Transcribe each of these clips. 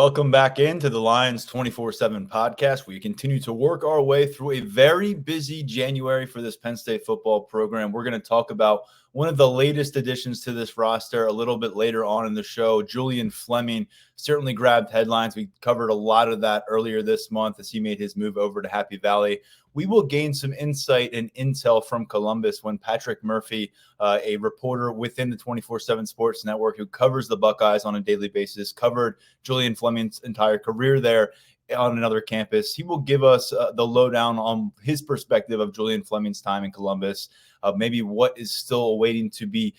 Welcome back into the Lions 24/7 podcast. We continue to work our way through a very busy January for this Penn State football program. We're going to talk about one of the latest additions to this roster a little bit later on in the show. Julian Fleming certainly grabbed headlines. We covered a lot of that earlier this month as he made his move over to Happy Valley. We will gain some insight and intel from Columbus when Patrick Murphy, a reporter within the 24/7 Sports Network who covers the Buckeyes on a daily basis, covered Julian Fleming's entire career there on another campus. He will give us the lowdown on his perspective of Julian Fleming's time in Columbus, maybe what is still awaiting to be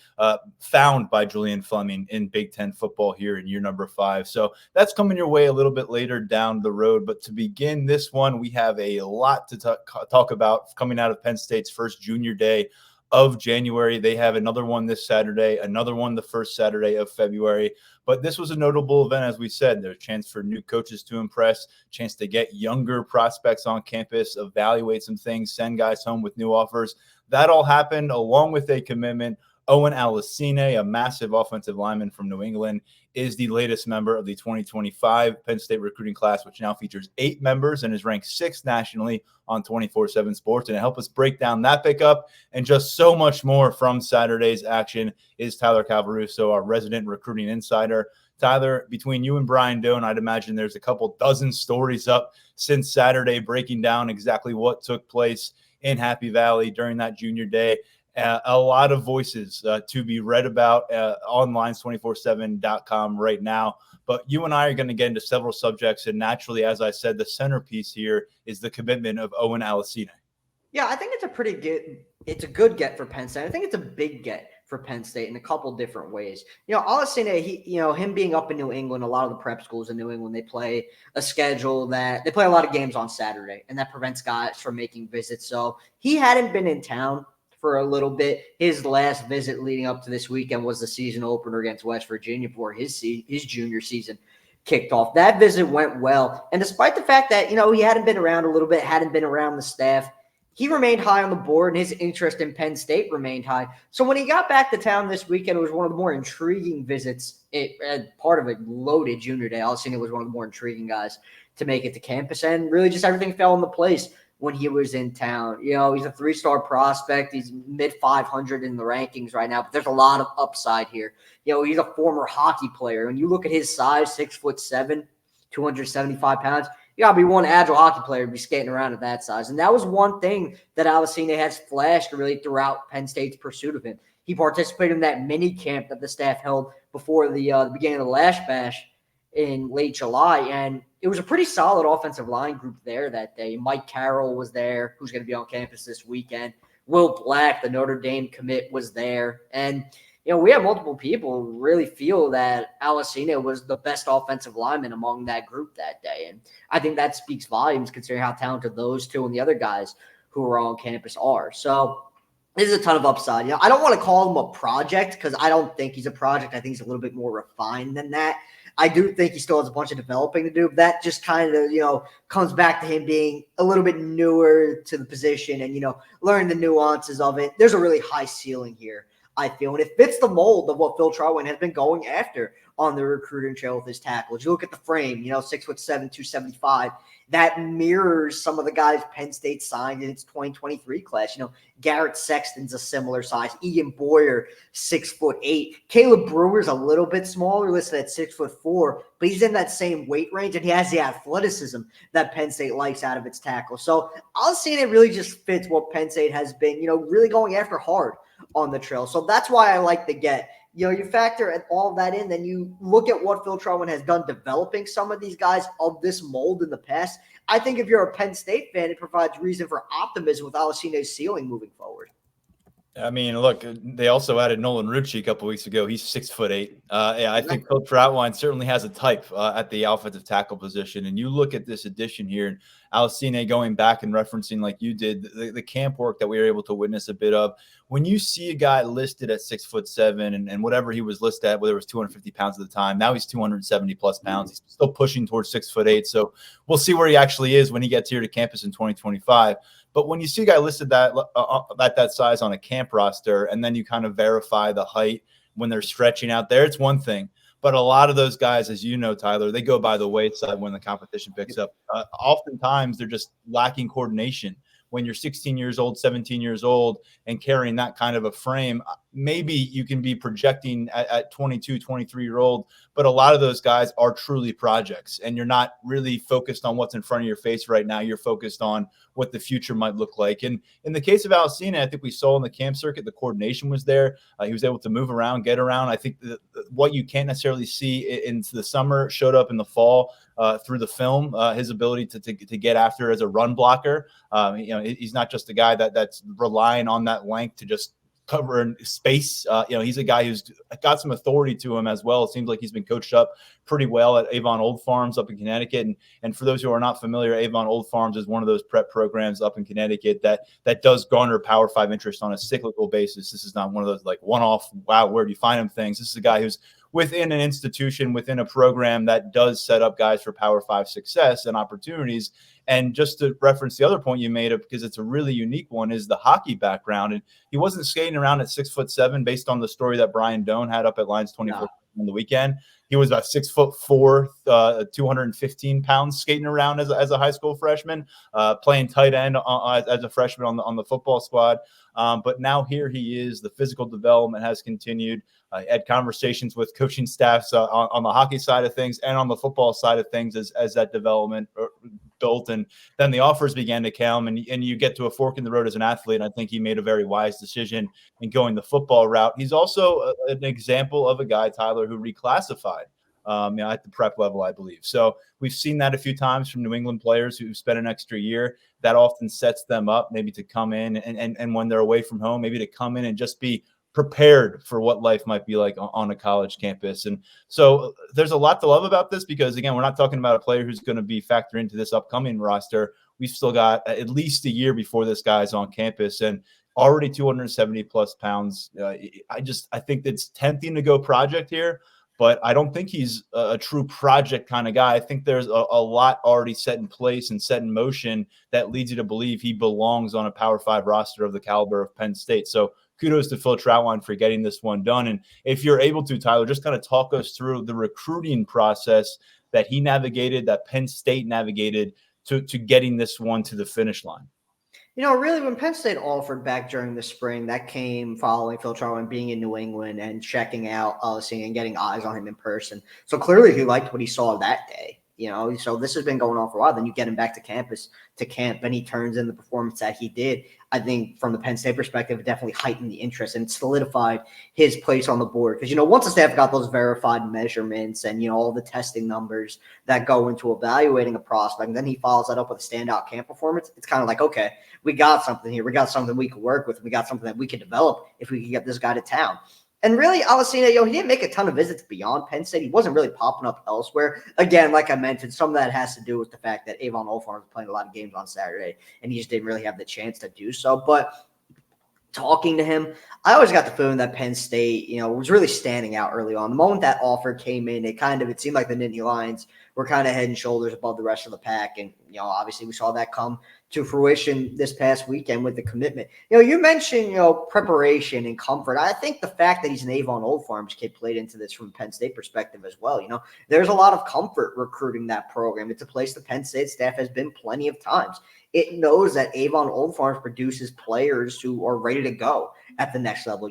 found by Julian Fleming in Big Ten football here in year number 5. So that's coming your way a little bit later down the road. But to begin this one, we have a lot to talk about coming out of Penn State's first junior day of January. They have another one this Saturday, another one the first Saturday of February. But this was a notable event, as we said. There's a chance for new coaches to impress, chance to get younger prospects on campus, evaluate some things, send guys home with new offers. That all happened along with a commitment. Owen Aliciene, a massive offensive lineman from New England, is the latest member of the 2025 Penn State recruiting class, which now features 8 members and is ranked 6th nationally on 24/7 Sports. And to help us break down that pickup and just so much more from Saturday's action is Tyler Calvaruso, our resident recruiting insider. Tyler, between you and Brian Doan, I'd imagine there's a couple dozen stories up since Saturday breaking down exactly what took place in Happy Valley during that junior day. A lot of voices to be read about on lines247.com right now. But you and I are going to get into several subjects. And naturally, as I said, the centerpiece here is the commitment of Owen Aliciene. Yeah, I think it's a good get for Penn State. I think it's a big get for Penn State in a couple different ways. Aliciene, him being up in New England, a lot of the prep schools in New England, they play a schedule that they play a lot of games on Saturday, and that prevents guys from making visits. So he hadn't been in town for a little bit. His last visit leading up to this weekend was the season opener against West Virginia before his junior season kicked off. That visit went well. And despite the fact that, he hadn't been around a little bit, hadn't been around the staff, he remained high on the board and his interest in Penn State remained high. So when he got back to town this weekend, it was one of the more intriguing visits. Part of a loaded junior day. Aliciene was one of the more intriguing guys to make it to campus, and really just everything fell into place when he was in town. He's a 3-star prospect. He's mid-500 in the rankings right now, but there's a lot of upside here. He's a former hockey player. When you look at his size, 6'7", 275 pounds, you got to be one agile hockey player to be skating around at that size. And that was one thing that Aliciene has flashed really throughout Penn State's pursuit of him. He participated in that mini camp that the staff held before the beginning of the Lash Bash in late July, and it was a pretty solid offensive line group there that day. Mike Carroll was there, who's going to be on campus this weekend. Will Black, the Notre Dame commit, was there. And, we have multiple people who really feel that Aliciene was the best offensive lineman among that group that day. And I think that speaks volumes considering how talented those two and the other guys who are on campus are. So this is a ton of upside. I don't want to call him a project because I don't think he's a project. I think he's a little bit more refined than that. I do think he still has a bunch of developing to do. But that just kind of, comes back to him being a little bit newer to the position and, learning the nuances of it. There's a really high ceiling here, I feel. And it fits the mold of what Phil Trotwin has been going after on the recruiting trail with his tackles. You look at the frame, 6'7", 275. That mirrors some of the guys Penn State signed in its 2023 class. Garrett Sexton's a similar size. Ian Boyer, 6'8". Caleb Brewer's a little bit smaller, listed at 6'4", but he's in that same weight range, and he has the athleticism that Penn State likes out of its tackle. So Aliciene really just fits what Penn State has been, really going after hard on the trail. So that's why I like the get. You factor all of that in, then you look at what Phil Trotwin has done developing some of these guys of this mold in the past. I think if you're a Penn State fan, it provides reason for optimism with Alicine's ceiling moving forward. I mean, look, they also added Nolan Rucci a couple weeks ago. He's 6'8". I think Coach Troutwine certainly has a type at the offensive tackle position. And you look at this addition here, and Aliciene going back and referencing like you did the camp work that we were able to witness a bit of. When you see a guy listed at 6'7" and whatever he was listed at, whether it was 250 pounds at the time, now he's 270 plus pounds. He's still pushing towards 6'8". So we'll see where he actually is when he gets here to campus in 2025. But when you see a guy listed that size on a camp roster, and then you kind of verify the height when they're stretching out there, it's one thing. But a lot of those guys, as you know, Tyler, they go by the wayside when the competition picks up. Oftentimes, they're just lacking coordination. When you're 16 years old, 17 years old, and carrying that kind of a frame, maybe you can be projecting at 22, 23-year-old, but a lot of those guys are truly projects, and you're not really focused on what's in front of your face right now. You're focused on what the future might look like. And in the case of Alicin, I think we saw in the camp circuit, the coordination was there. He was able to move around, get around. I think what you can't necessarily see into the summer showed up in the fall through the film, his ability to get after as a run blocker. He's not just a guy that's relying on that length to just cover in space. He's a guy who's got some authority to him as well. It seems like he's been coached up pretty well at Avon Old Farms up in Connecticut. And for those who are not familiar, Avon Old Farms is one of those prep programs up in Connecticut that does garner Power 5 interest on a cyclical basis. This is not one of those like one-off, wow, where do you find him things. This is a guy who's within an institution, within a program that does set up guys for Power 5 success and opportunities. And just to reference the other point you made, because it's a really unique one, is the hockey background. And he wasn't skating around at 6'7" based on the story that Brian Doan had up at Lines 24 on the weekend. He was about 6'4", 215 pounds skating around as a high school freshman, playing tight end as a freshman on the football squad. But now here he is. The physical development has continued. Had conversations with coaching staffs on the hockey side of things and on the football side of things as that development built. And then the offers began to come, and you get to a fork in the road as an athlete. And I think he made a very wise decision in going the football route. He's also an example of a guy, Tyler, who reclassified at the prep level, I believe. So we've seen that a few times from New England players who spent an extra year. That often sets them up maybe to come in and when they're away from home, maybe to come in and just be prepared for what life might be like on a college campus. And so there's a lot to love about this because, again, we're not talking about a player who's going to be factored into this upcoming roster. We've still got at least a year before this guy's on campus and already 270 plus pounds. I think it's tempting to go project here, but I don't think he's a true project kind of guy. I think there's a lot already set in place and set in motion that leads you to believe he belongs on a Power 5 roster of the caliber of Penn State. So kudos to Phil Troutwine for getting this one done. And if you're able to, Tyler, just kind of talk us through the recruiting process that he navigated, that Penn State navigated to getting this one to the finish line. Really, when Penn State offered back during the spring, that came following Phil Troutwine being in New England and checking out Alicin and getting eyes on him in person. So clearly he liked what he saw that day. So this has been going on for a while. Then you get him back to camp, and he turns in the performance that he did. I think from the Penn State perspective, it definitely heightened the interest and solidified his place on the board. Because, once the staff got those verified measurements and, all the testing numbers that go into evaluating a prospect, and then he follows that up with a standout camp performance, it's kind of like, okay, we got something here. We got something we could work with. We got something that we could develop if we could get this guy to town. And really, Alicin, he didn't make a ton of visits beyond Penn State. He wasn't really popping up elsewhere. Again, like I mentioned, some of that has to do with the fact that Avon Old Farms was playing a lot of games on Saturday, and he just didn't really have the chance to do so. But talking to him, I always got the feeling that Penn State, was really standing out early on. The moment that offer came in, it seemed like the Nittany Lions were kind of head and shoulders above the rest of the pack. And, obviously we saw that come to fruition this past weekend with the commitment. You mentioned, preparation and comfort. I think the fact that he's an Avon Old Farms kid played into this from a Penn State perspective as well. There's a lot of comfort recruiting that program. It's a place the Penn State staff has been plenty of times. It knows that Avon Old Farms produces players who are ready to go at the next level.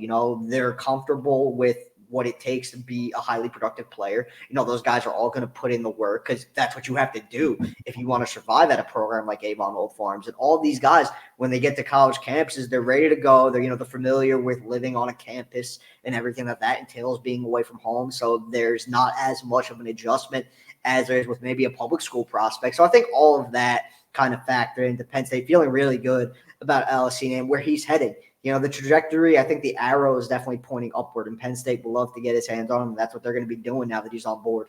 They're comfortable with what it takes to be a highly productive player. Those guys are all going to put in the work because that's what you have to do if you want to survive at a program like Avon Old Farms. And all these guys, when they get to college campuses, they're ready to go. They're, they're familiar with living on a campus and everything that entails, being away from home. So there's not as much of an adjustment as there is with maybe a public school prospect. So I think all of that kind of factor into Penn State feeling really good about Alicin and where he's headed. The trajectory, I think the arrow is definitely pointing upward, and Penn State will love to get his hands on him. And that's what they're going to be doing now that he's on board.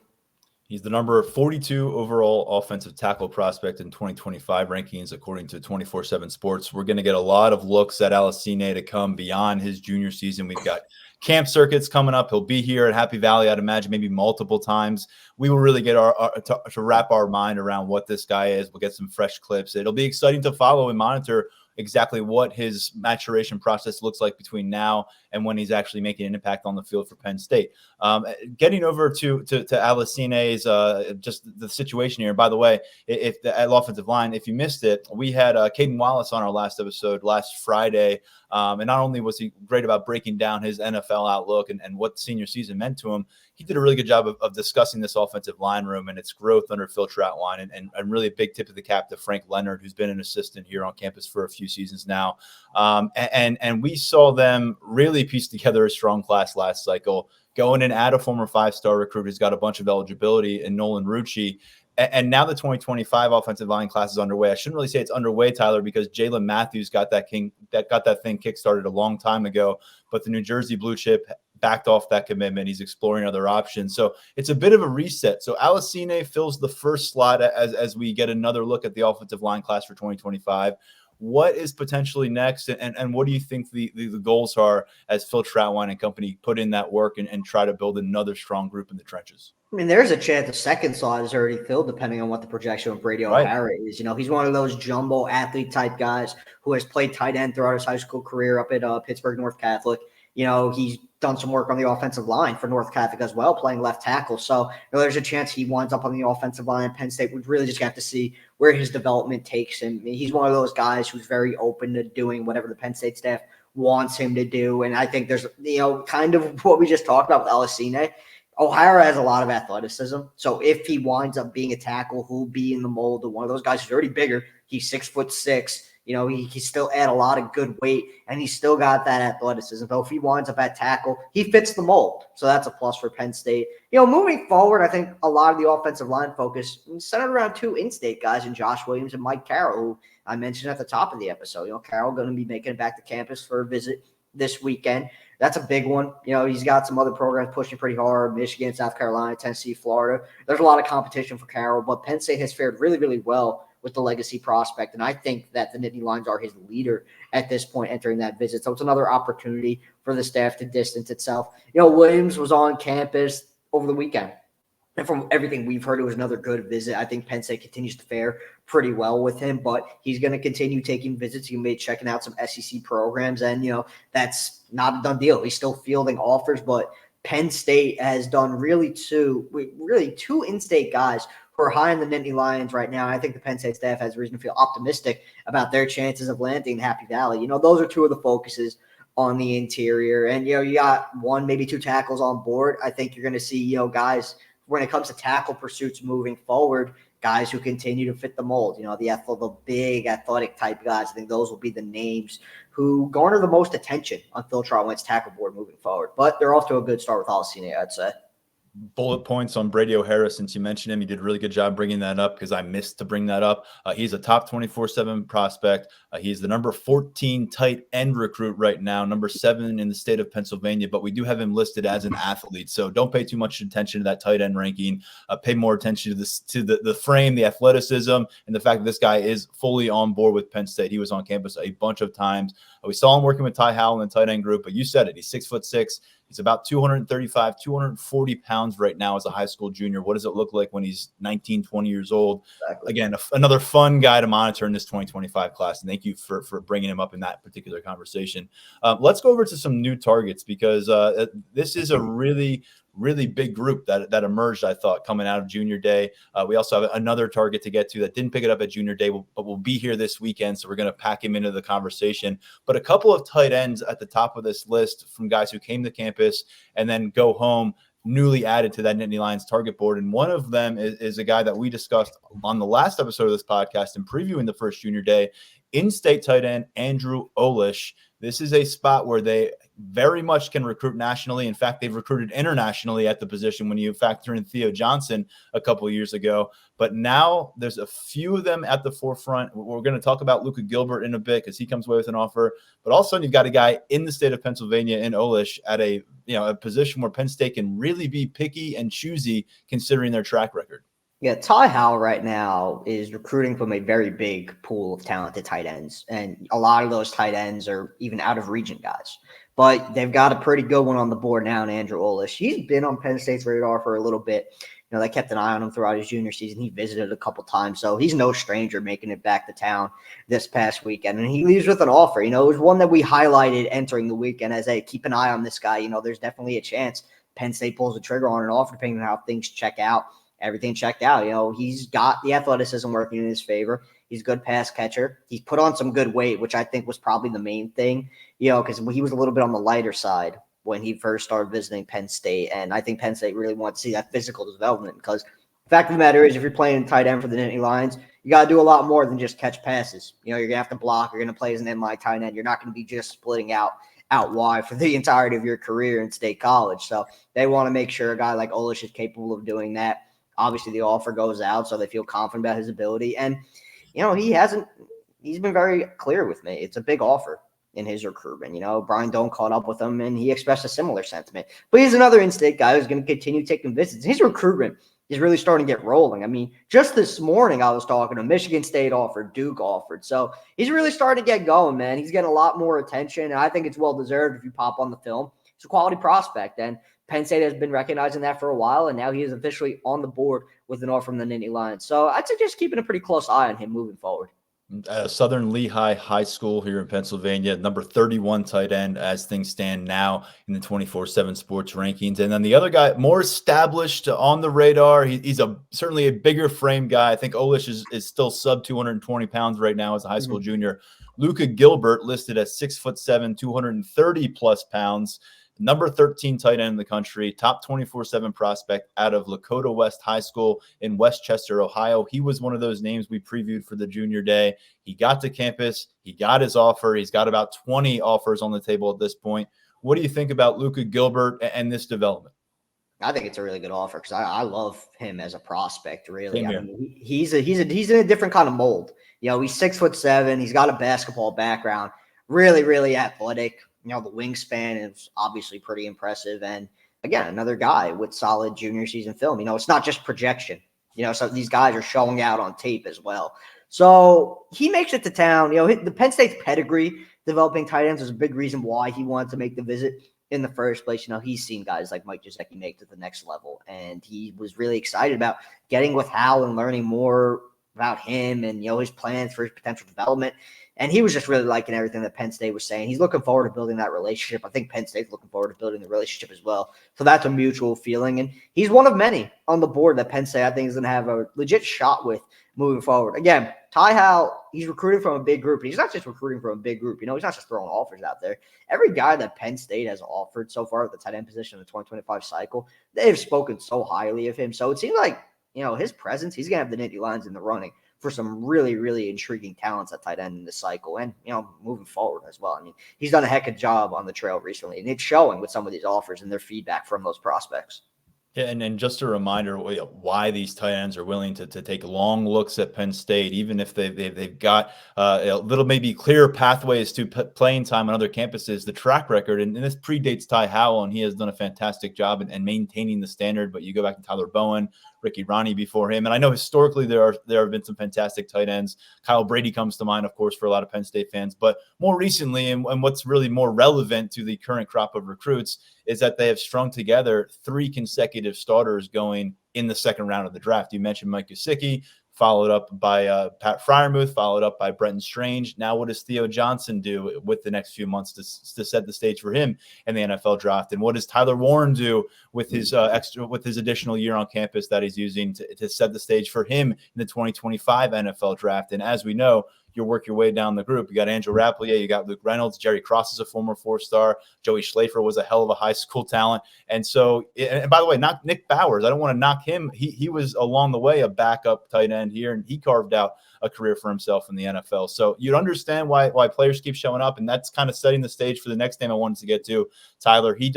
He's the number 42 overall offensive tackle prospect in 2025 rankings, according to 24/7 Sports. We're going to get a lot of looks at Alicine to come beyond his junior season. We've got camp circuits coming up. He'll be here at Happy Valley, I'd imagine, maybe multiple times. We will really get to wrap our mind around what this guy is. We'll get some fresh clips. It'll be exciting to follow and monitor exactly what his maturation process looks like between now and when he's actually making an impact on the field for Penn State. Getting over to Alicine's just the situation here. By the way, if the offensive line, if you missed it, we had Caden Wallace on our last episode last Friday. And not only was he great about breaking down his NFL outlook and what the senior season meant to him, he did a really good job of discussing this offensive line room and its growth under Phil Trautwein, and really a big tip of the cap to Frank Leonard, who's been an assistant here on campus for a few seasons now. And we saw them really piece together a strong class last cycle, going and add a former 5-star recruit who's got a bunch of eligibility in Nolan Rucci. And now the 2025 offensive line class is underway. I shouldn't really say it's underway, Tyler, because Jalen Matthews got that thing kickstarted a long time ago. But the New Jersey blue chip backed off that commitment. He's exploring other options. So it's a bit of a reset. So Aliciene fills the first slot as we get another look at the offensive line class for 2025. What is potentially next, and what do you think the goals are as Phil Trautwein and company put in that work and try to build another strong group in the trenches? I mean, there's a chance the second slot is already filled, depending on what the projection of Brady O'Hara is. He's one of those jumbo athlete type guys who has played tight end throughout his high school career up at Pittsburgh North Catholic. He's done some work on the offensive line for North Catholic as well, playing left tackle. So there's a chance he winds up on the offensive line. Penn State would really just have to see where his development takes him. He's one of those guys who's very open to doing whatever the Penn State staff wants him to do. And I think there's, kind of what we just talked about with Alicine. O'Hara has a lot of athleticism. So if he winds up being a tackle, who'll be in the mold of one of those guys who's already bigger. He's 6'6". He still add a lot of good weight, and he's still got that athleticism. So if he winds up at tackle, he fits the mold. So that's a plus for Penn State. Moving forward, I think a lot of the offensive line focus centered around two in-state guys in Josh Williams and Mike Carroll, who I mentioned at the top of the episode. Carroll going to be making it back to campus for a visit this weekend. That's a big one. He's got some other programs pushing pretty hard, Michigan, South Carolina, Tennessee, Florida. There's a lot of competition for Carroll, but Penn State has fared really, really well with the legacy prospect. And I think that the Nittany Lions are his leader at this point entering that visit. So it's another opportunity for the staff to distance itself. Williams was on campus over the weekend. And from everything we've heard, it was another good visit. I think Penn State continues to fare pretty well with him, but he's going to continue taking visits. He may be checking out some SEC programs, and, that's not a done deal. He's still fielding offers, but Penn State has done really two in-state guys who are high in the Nittany Lions right now. I think the Penn State staff has reason to feel optimistic about their chances of landing in Happy Valley. Those are two of the focuses on the interior. And, you got one, maybe two tackles on board. I think you're going to see, guys, when it comes to tackle pursuits moving forward, guys who continue to fit the mold, the big athletic type guys. I think those will be the names who garner the most attention on Phil Trautwein's tackle board moving forward. But they're off to a good start with Alicine, I'd say. Bullet points on Brady O'Hara, since you mentioned him. He did a really good job bringing that up because I missed to bring that up. He's a top 24/7 prospect. He's the number 14 tight end recruit right now, number 7 in the state of Pennsylvania, but we do have him listed as an athlete. So don't pay too much attention to that tight end ranking. Pay more attention to the frame, the athleticism, and the fact that this guy is fully on board with Penn State. He was on campus a bunch of times. We saw him working with Ty Howell in the tight end group, but you said it. He's 6'6". He's about 235, 240 pounds right now as a high school junior. What does it look like when he's 19, 20 years old? Exactly. Again, another fun guy to monitor in this 2025 class. And thank you for bringing him up in that particular conversation. Let's go over to some new targets, because this is a really big group that emerged, I thought, coming out of Junior Day. We also have another target to get to that didn't pick it up at Junior Day, but will be here this weekend, so we're going to pack him into the conversation. But a couple of tight ends at the top of this list from guys who came to campus and then go home, newly added to that Nittany Lions target board. And one of them is a guy that we discussed on the last episode of this podcast and previewing the first Junior Day, in-state tight end Andrew Olish. This is a spot where they very much can recruit nationally. In fact, they've recruited internationally at the position when you factor in Theo Johnson a couple of years ago. But now there's a few of them at the forefront. We're going to talk about Luka Gilbert in a bit because he comes away with an offer. But all of a sudden, you've got a guy in the state of Pennsylvania in Olish at a position where Penn State can really be picky and choosy considering their track record. Yeah, Ty Howell right now is recruiting from a very big pool of talented tight ends, and a lot of those tight ends are even out-of-region guys. But they've got a pretty good one on the board now in Andrew Olish. He's been on Penn State's radar for a little bit. they kept an eye on him throughout his junior season. He visited a couple times, so he's no stranger making it back to town this past weekend. And he leaves with an offer. It was one that we highlighted entering the weekend as, hey, keep an eye on this guy. There's definitely a chance Penn State pulls the trigger on an offer depending on how things check out. Everything checked out. He's got the athleticism working in his favor. He's a good pass catcher. He's put on some good weight, which I think was probably the main thing, because he was a little bit on the lighter side when he first started visiting Penn State. And I think Penn State really wants to see that physical development because the fact of the matter is if you're playing tight end for the Nittany Lions, you got to do a lot more than just catch passes. You're going to have to block. You're going to play as an inline tight end. You're not going to be just splitting out wide for the entirety of your career in State College. So they want to make sure a guy like Olish is capable of doing that. Obviously, the offer goes out, so they feel confident about his ability. And, he's been very clear with me. It's a big offer in his recruitment. Brian Doan caught up with him, and he expressed a similar sentiment. But he's another in-state guy who's going to continue taking visits. His recruitment is really starting to get rolling. Just this morning I was talking to Michigan State offered, Duke offered. So he's really starting to get going, man. He's getting a lot more attention, and I think it's well-deserved if you pop on the film. He's a quality prospect, and Penn State has been recognizing that for a while, and now he is officially on the board with an offer from the Nittany Lions. So I'd suggest keeping a pretty close eye on him moving forward. Southern Lehigh High School here in Pennsylvania, number 31 tight end as things stand now in the 24/7 sports rankings. And then the other guy, more established on the radar, he's certainly a bigger frame guy. I think Olish is still sub 220 pounds right now as a high school junior. Luka Gilbert listed at 6'7", 230 plus pounds. Number 13 tight end in the country, top 24/7 prospect out of Lakota West High School in Westchester, Ohio. He was one of those names we previewed for the junior day. He got to campus. He got his offer. He's got about 20 offers on the table at this point. What do you think about Luka Gilbert and this development? I think it's a really good offer because I love him as a prospect, really. He's in a different kind of mold. He's 6'7". He's got a basketball background, really, really athletic. The wingspan is obviously pretty impressive. And again, another guy with solid junior season film. It's not just projection. So these guys are showing out on tape as well. So he makes it to town. The Penn State's pedigree developing tight ends was a big reason why he wanted to make the visit in the first place. He's seen guys like Mike Gesicki make it to the next level. And he was really excited about getting with Hal and learning more about him and, his plans for his potential development. And he was just really liking everything that Penn State was saying. He's looking forward to building that relationship. I think Penn State's looking forward to building the relationship as well. So that's a mutual feeling. And he's one of many on the board that Penn State, I think, is going to have a legit shot with moving forward. Again, Ty Hal, he's recruiting from a big group. He's not just recruiting from a big group. He's not just throwing offers out there. Every guy that Penn State has offered so far at the tight end position in the 2025 cycle, they've spoken so highly of him. So it seems like, his presence, he's going to have the Nittany Lions in the running for some really, really intriguing talents at tight end in this cycle and, moving forward as well. He's done a heck of a job on the trail recently, and it's showing with some of these offers and their feedback from those prospects. Yeah, and just a reminder why these tight ends are willing to take long looks at Penn State, even if they've got a little maybe clearer pathways to playing time on other campuses. The track record, and this predates Ty Howell, and he has done a fantastic job in maintaining the standard. But you go back to Tyler Bowen, Ricky Ronnie before him, and I know historically there have been some fantastic tight ends. Kyle Brady comes to mind, of course, for a lot of Penn State fans. But more recently, and what's really more relevant to the current crop of recruits, is that they have strung together 3 consecutive starters going in the second round of the draft. You mentioned Mike Gesicki, followed up by Pat Fryermuth, followed up by Brenton Strange. Now what does Theo Johnson do with the next few months to set the stage for him in the NFL draft? And what does Tyler Warren do with his additional year on campus that he's using to set the stage for him in the 2025 NFL draft? And as we know, you work your way down the group. You got Andrew Rapplier, you got Luke Reynolds, Jerry Cross is a former 4-star, Joey Schlafer was a hell of a high school talent. And so, and by the way, not Nick Bowers. I don't want to knock him. He was along the way a backup tight end here, and he carved out a career for himself in the NFL. So you'd understand why players keep showing up, and that's kind of setting the stage for the next name I wanted to get to. Tyler, he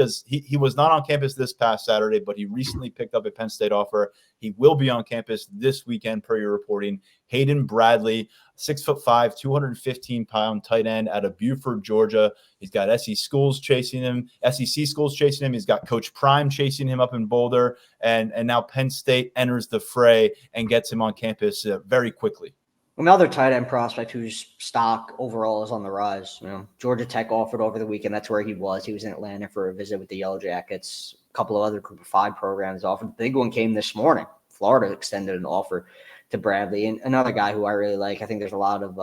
was not on campus this past Saturday, but he recently picked up a Penn State offer. He will be on campus this weekend per your reporting. Hayden Bradley, 6'5", 215-pound tight end out of Buford, Georgia. He's got SEC schools chasing him. He's got Coach Prime chasing him up in Boulder, and now Penn State enters the fray and gets him on campus very quickly. Another tight end prospect whose stock overall is on the rise. Georgia Tech offered over the weekend. That's where he was. He was in Atlanta for a visit with the Yellow Jackets. A couple of other Group of 5 programs offered. The big one came this morning. Florida extended an offer to Bradley. And another guy who I really like, I think there's a lot of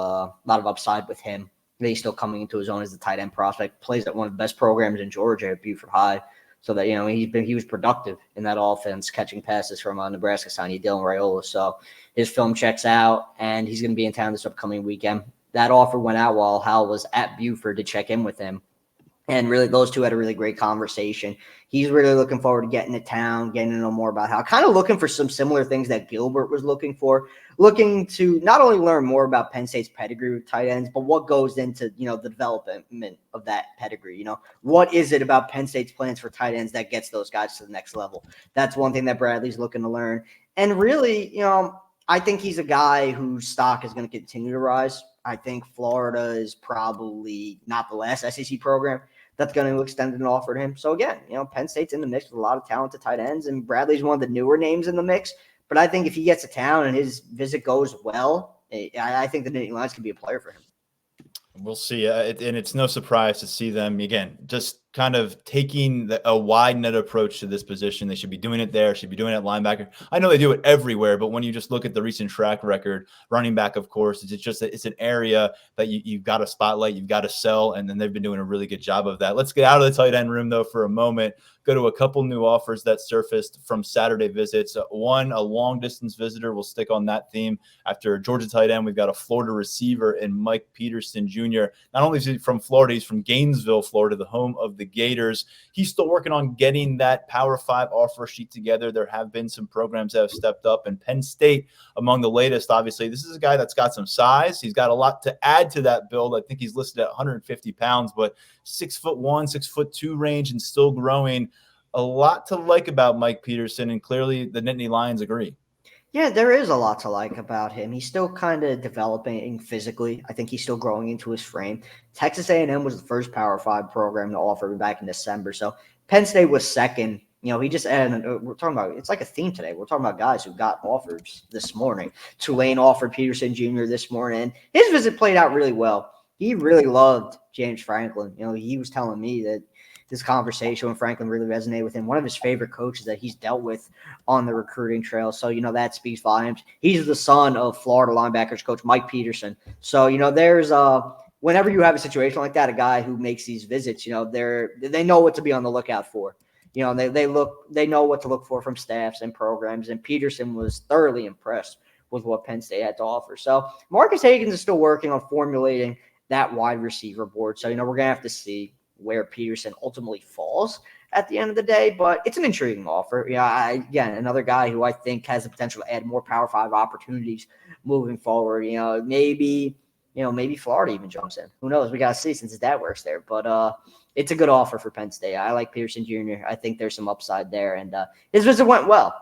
upside with him. He's still coming into his own as the tight end prospect, plays at one of the best programs in Georgia at Buford High. So that, he was productive in that offense, catching passes from Nebraska signee Dylan Raiola. So his film checks out, and he's going to be in town this upcoming weekend. That offer went out while Hal was at Buford to check in with him. And really, those two had a really great conversation. He's really looking forward to getting to town, getting to know more about Hal, kind of looking for some similar things that Gilbert was looking for, looking to not only learn more about Penn State's pedigree with tight ends, but what goes into, the development of that pedigree. What is it about Penn State's plans for tight ends that gets those guys to the next level? That's one thing that Bradley's looking to learn. And really, I think he's a guy whose stock is going to continue to rise. I think Florida is probably not the last SEC program that's going to extend an offer to him. So again, Penn State's in the mix with a lot of talented tight ends, and Bradley's one of the newer names in the mix. But I think if he gets to town and his visit goes well, I think the Nittany Lions can be a player for him. We'll see. And it's no surprise to see them, again, just kind of taking a wide net approach to this position. They should be doing it there, should be doing it at linebacker. I know they do it everywhere, but when you just look at the recent track record, running back, of course, it's an area that you've got to spotlight, you've got to sell, and then they've been doing a really good job of that. Let's get out of the tight end room, though, for a moment. Go to a couple new offers that surfaced from Saturday visits. One, a long-distance visitor. We'll stick on that theme. After Georgia tight end, we've got a Florida receiver in Mike Peterson Jr. Not only is he from Florida, he's from Gainesville, Florida, the home of the Gators. He's still working on getting that Power 5 offer sheet together. There have been some programs that have stepped up, and Penn State among the latest. Obviously, this is a guy that's got some size. He's got a lot to add to that build. I think he's listed at 150 pounds, but 6'1", 6'2" range and still growing. A lot to like about Mike Peterson, and clearly the Nittany Lions agree. Yeah, there is a lot to like about him. He's still kind of developing physically. I think he's still growing into his frame. Texas A&M was the first Power 5 program to offer him back in December. So Penn State was second. He just added, we're talking about, it's like a theme today. We're talking about guys who got offers this morning. Tulane offered Peterson Jr. this morning. His visit played out really well. He really loved James Franklin. He was telling me that this conversation with Franklin really resonated with him. One of his favorite coaches that he's dealt with on the recruiting trail. So, that speaks volumes. He's the son of Florida linebackers coach Mike Peterson. So, there's whenever you have a situation like that, a guy who makes these visits, they know what to be on the lookout for. They know what to look for from staffs and programs. And Peterson was thoroughly impressed with what Penn State had to offer. So Marcus Hagans is still working on formulating that wide receiver board. So, we're going to have to see where Peterson ultimately falls at the end of the day, but it's an intriguing offer. Again, another guy who I think has the potential to add more Power 5 opportunities moving forward. Maybe Florida even jumps in. Who knows? We got to see since his dad works there, but it's a good offer for Penn State. I like Peterson Jr. I think there's some upside there, and his visit went well.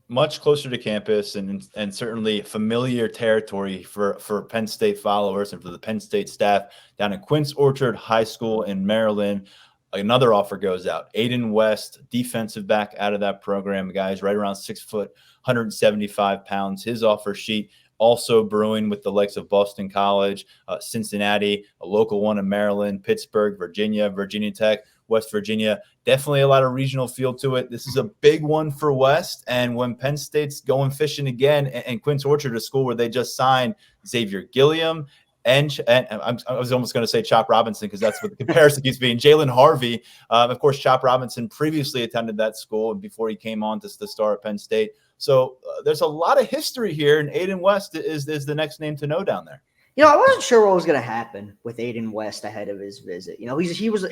Much closer to campus and certainly familiar territory for Penn State followers and for the Penn State staff down at Quince Orchard High School in Maryland. Another offer goes out. Aiden West, defensive back out of that program. The guy's right around 6 foot, 175 pounds. His offer sheet also brewing with the likes of Boston College, Cincinnati, a local one in Maryland, Pittsburgh, Virginia, Virginia Tech, West Virginia. Definitely a lot of regional feel to it. This is a big one for West. And when Penn State's going fishing again, and Quince Orchard, a school where they just signed Xavier Gilliam, and I was almost going to say Chop Robinson because that's what the comparison keeps being. Jalen Harvey. Of course, Chop Robinson previously attended that school before he came on to star at Penn State. So there's a lot of history here, and Aiden West is the next name to know down there. I wasn't sure what was going to happen with Aiden West ahead of his visit. He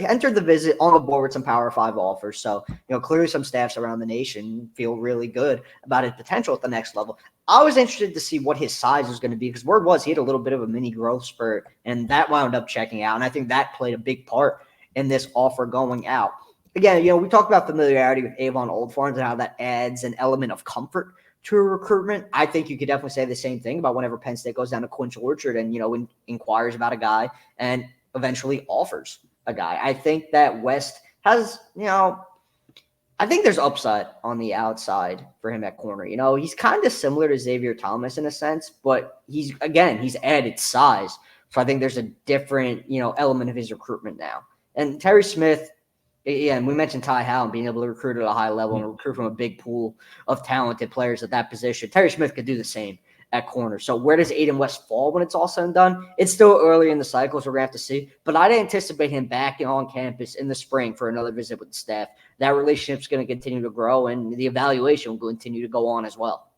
entered the visit on the board with some Power 5 offers. So, clearly some staffs around the nation feel really good about his potential at the next level. I was interested to see what his size was going to be because word was he had a little bit of a mini growth spurt, and that wound up checking out. And I think that played a big part in this offer going out. Again, we talked about familiarity with Avon Oldfarms and how that adds an element of comfort to a recruitment. I think you could definitely say the same thing about whenever Penn State goes down to Quince Orchard and, inquires about a guy and eventually offers a guy. I think that West has, I think there's upside on the outside for him at corner. He's kind of similar to Xavier Thomas in a sense, but he's added size. So I think there's a different, element of his recruitment now. And Terry Smith, Yeah, and we mentioned Ty Howell being able to recruit at a high level and recruit from a big pool of talented players at that position. Terry Smith could do the same at corner. So where does Aiden West fall when it's all said and done? It's still early in the cycle, so we're going to have to see. But I'd anticipate him back on campus in the spring for another visit with the staff. That relationship's going to continue to grow, and the evaluation will continue to go on as well.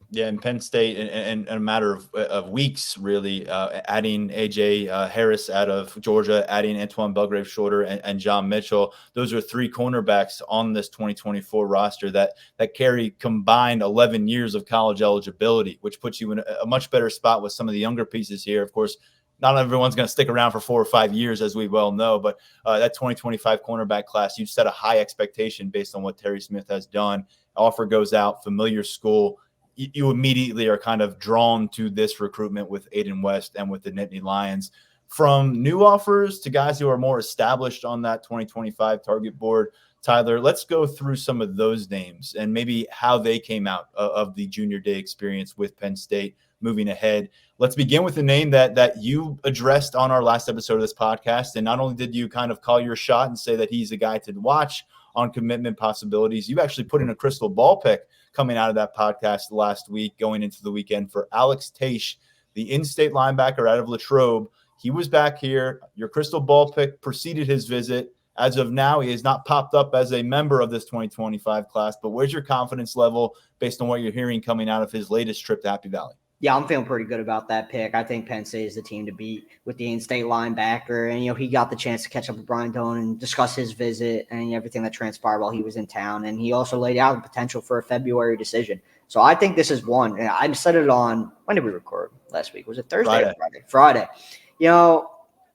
Yeah, in Penn State, in a matter of weeks, really, adding A.J. Harris out of Georgia, adding Antoine Belgrave-Shorter and John Mitchell. Those are three cornerbacks on this 2024 roster that carry combined 11 years of college eligibility, which puts you in a much better spot with some of the younger pieces here. Of course, not everyone's going to stick around for 4 or 5 years, as we well know, but that 2025 cornerback class, you set a high expectation based on what Terry Smith has done. Offer goes out, familiar school. You immediately are kind of drawn to this recruitment with Aiden West and with the Nittany Lions. From new offers to guys who are more established on that 2025 target board, Tyler, let's go through some of those names and maybe how they came out of the junior day experience with Penn State moving ahead. Let's begin with the name that you addressed on our last episode of this podcast. And not only did you kind of call your shot and say that he's a guy to watch on commitment possibilities, you actually put in a crystal ball pick coming out of that podcast last week, going into the weekend for Alex Taish, the in-state linebacker out of Latrobe. He was back here. Your crystal ball pick preceded his visit. As of now, he has not popped up as a member of this 2025 class, but where's your confidence level based on what you're hearing coming out of his latest trip to Happy Valley? Yeah, I'm feeling pretty good about that pick. I think Penn State is the team to beat with the in-state linebacker. And, he got the chance to catch up with Brian Doan and discuss his visit and everything that transpired while he was in town. And he also laid out the potential for a February decision. So I think this is one. I said it on – when did we record last week? Was it Thursday or Friday? Friday.